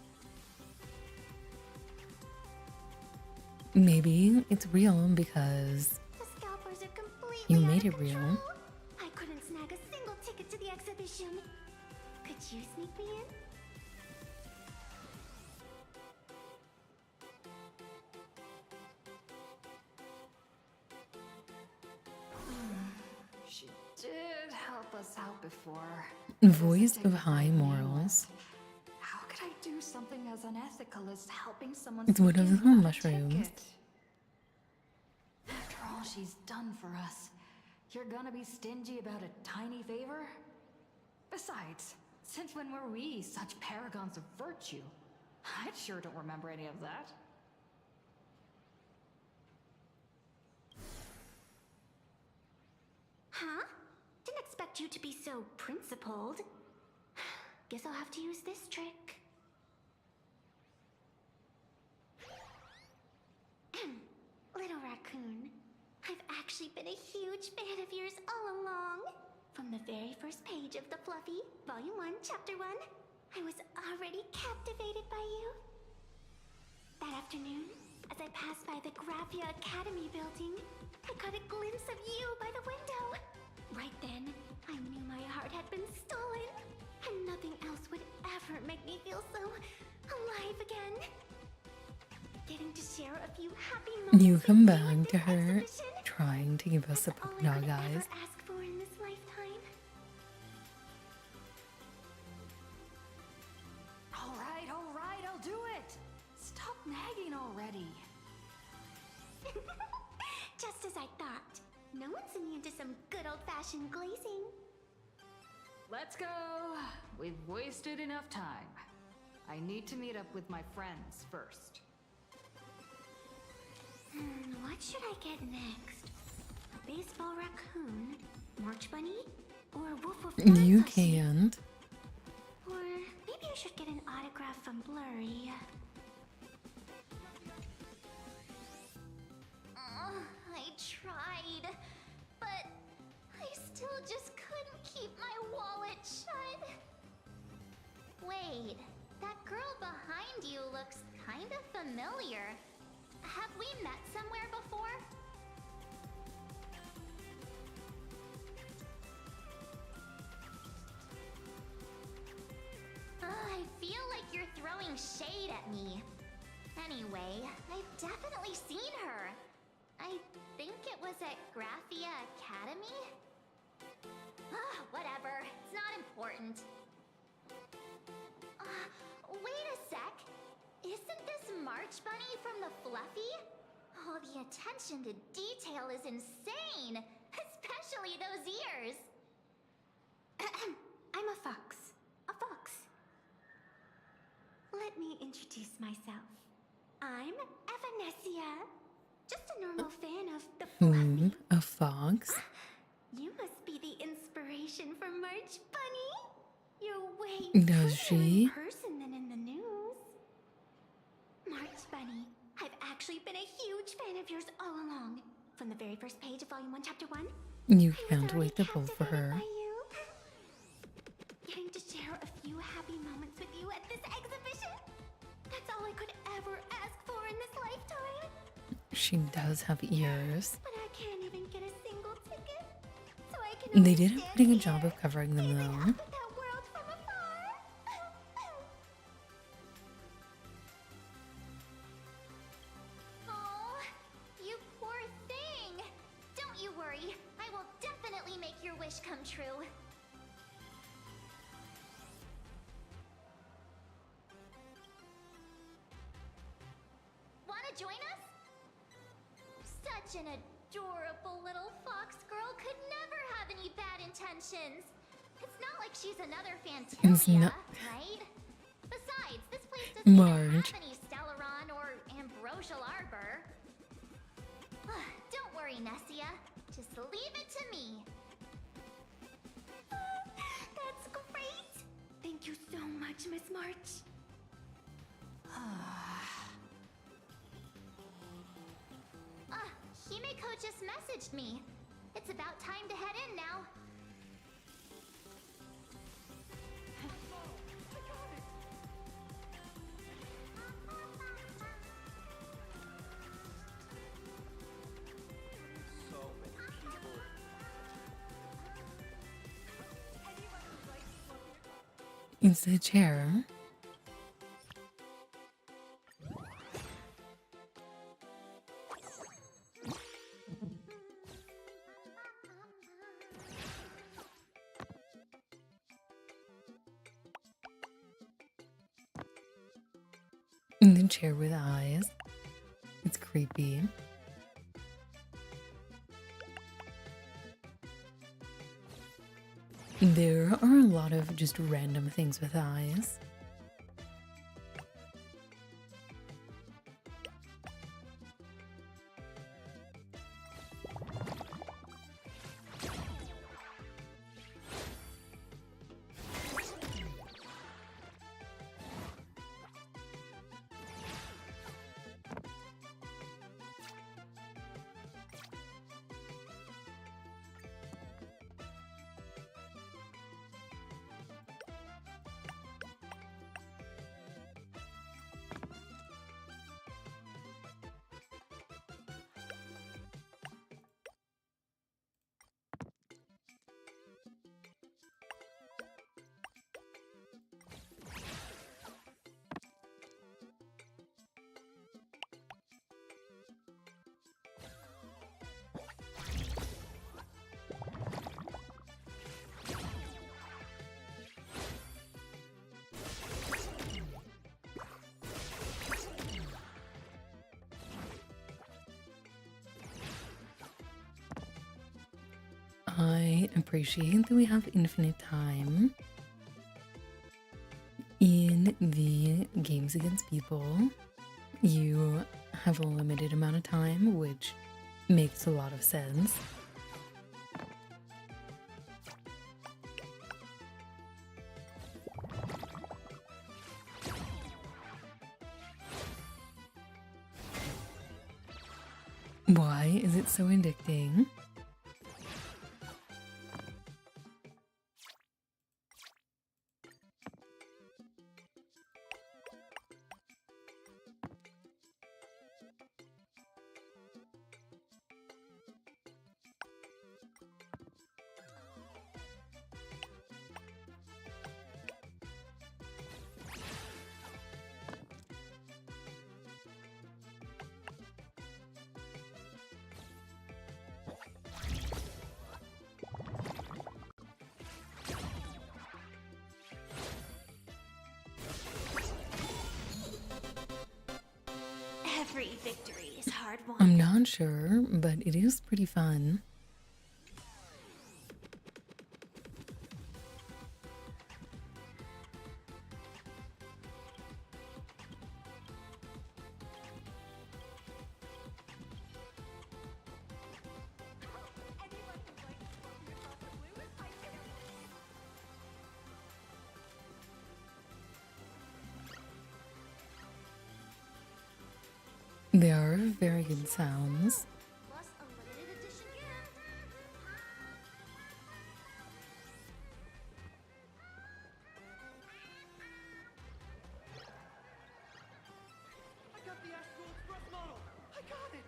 Maybe it's real because The scalpers are completely you out made of it real. control. I couldn't snag a single ticket to the exhibition. Could you sneak me in? She did help us out before. Voice of high morals. How could I do something as unethical as helping someone It's one of sneak the in mushrooms. ticket? After all she's done for us, you're gonna be stingy about a tiny favor? Besides, since when were we such paragons of virtue? I sure don't remember any of that. Huh? Didn't expect you to be so principled. Guess I'll have to use this trick. Little raccoon, I've actually been a huge fan of yours all along. From the very first page of The Fluffy, Volume 1, Chapter 1, I was already captivated by you. That afternoon, as I passed by the Graphia Academy building, I caught a glimpse of you by the window. Right then, I knew my heart had been stolen, and nothing else would ever make me feel so alive again. Getting to share a few happy moments You with come you at back this to her exhibition trying to give us the all polka I dot could ever guys. ask for in this lifetime. All right, I'll do it. Stop nagging already. Just as I thought. No one's immune to some good old-fashioned glazing. Let's go. We've wasted enough time. I need to meet up with my friends first. What should I get next? A baseball raccoon? March bunny? Or a woof woof You dog plushie? can't. Or maybe I should get an autograph from Blurry. I tried, but I still just couldn't keep my wallet shut. Wait, that girl behind you looks kind of familiar. Have we met somewhere before? I feel like you're throwing shade at me. Anyway, I've definitely seen her. I think it was at Graphia Academy? Whatever. It's not important. Wait a sec. Isn't this March Bunny from the Fluffy? Oh, the attention to detail is insane. Especially those ears. I'm a fox. A fox. Let me introduce myself. I'm Evanessia. Just a normal fan of the Fluffy. A fox? You must be the inspiration for March Bunny. You're way Does she? in person than in the news. March Bunny, I've actually been a huge fan of yours all along. From the very first page of Volume 1, Chapter 1. You can't wait to pull for her. By you. Getting to share a few happy moments with you at this exhibition. That's all I could ever ask for in this lifetime. She does have ears. But I can't even get a single ticket. So I can They only did a stand pretty good here, job of covering them gazing though. up at that world from afar. Oh, you poor thing. Don't you worry. I will definitely make your wish come true. Wanna join us? Such an adorable little fox girl could never have any bad intentions. It's not like she's another It's Fantilia, not- right? Besides, this place doesn't even Marge. have any Stellaron or Ambrosial Arbor. Don't worry, Nessia. Just leave it to me. That's great! Thank you so much, Miss March. Himeko just messaged me. It's about time to head in now. So many people. It's the chair. In the chair with eyes. It's creepy. There are a lot of just random things with eyes. I appreciate that we have infinite time in the games against people. You have a limited amount of time, which makes a lot of sense. Why is it so addicting? Every victory is hard won. I'm not sure, but it is pretty fun. They are very good sounds. Plus a limited edition gift. I got the Astral Express model! I got it!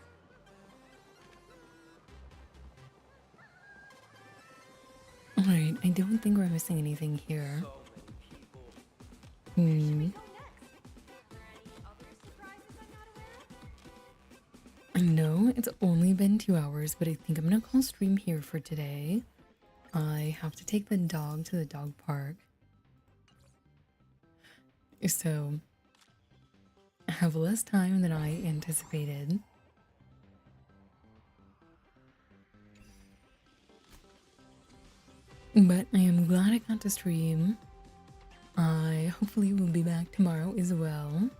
Alright, I don't think we're missing anything here. No, it's only been 2 hours, but I think I'm gonna call stream here for today. I have to take the dog to the dog park. So, I have less time than I anticipated. But I am glad I got to stream. I hopefully will be back tomorrow as well.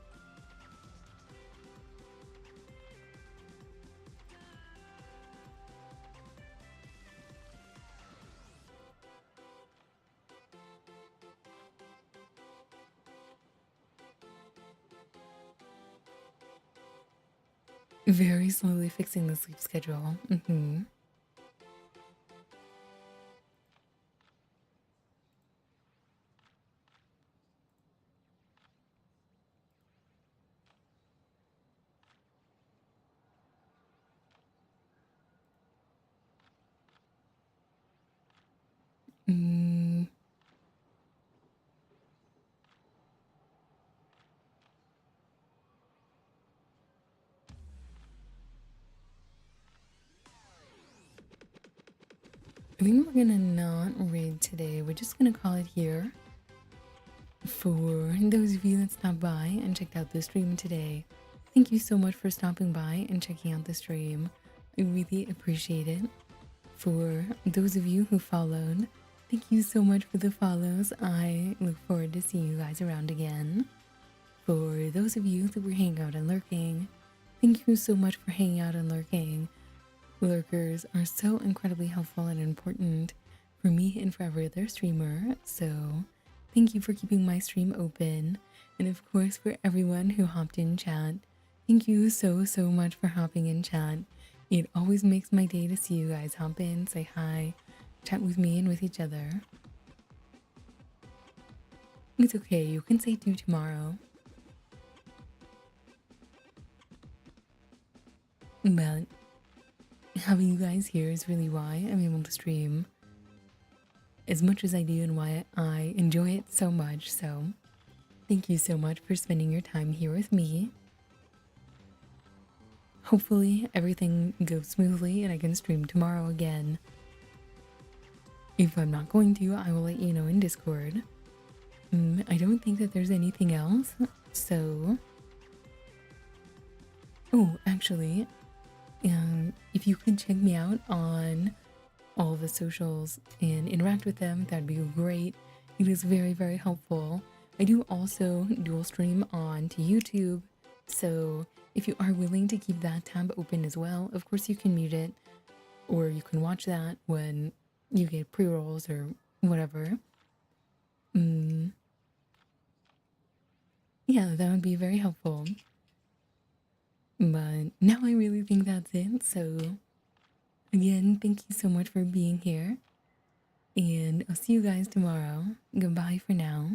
Very slowly fixing the sleep schedule. Mm. I think we're gonna not raid today. We're just gonna call it here. For those of you that stopped by and checked out the stream today, thank you so much for stopping by and checking out the stream. I really appreciate it. For those of you who followed, thank you so much for the follows. I look forward to seeing you guys around again. For those of you that were hanging out and lurking, thank you so much for hanging out and lurking. Lurkers are so incredibly helpful and important for me and for every other streamer, so thank you for keeping my stream open. And of course, for everyone who hopped in chat, thank you so much for hopping in chat. It always makes my day to see you guys hop in, say hi, chat with me and with each other. It's okay, you can say do tomorrow. But having you guys here is really why I'm able to stream as much as I do and why I enjoy it so much. So thank you so much for spending your time here with me. Hopefully everything goes smoothly and I can stream tomorrow again. If I'm not going to, I will let you know in Discord. I don't think that there's anything else, so... Oh, actually, if you could check me out on all the socials and interact with them, that'd be great. It is very helpful. I do also dual stream on to YouTube, so if you are willing to keep that tab open as well, of course you can mute it, or you can watch that when you get pre-rolls or whatever. Yeah, that would be very helpful. But now I really think that's it, so again, thank you so much for being here, and I'll see you guys tomorrow. Goodbye for now.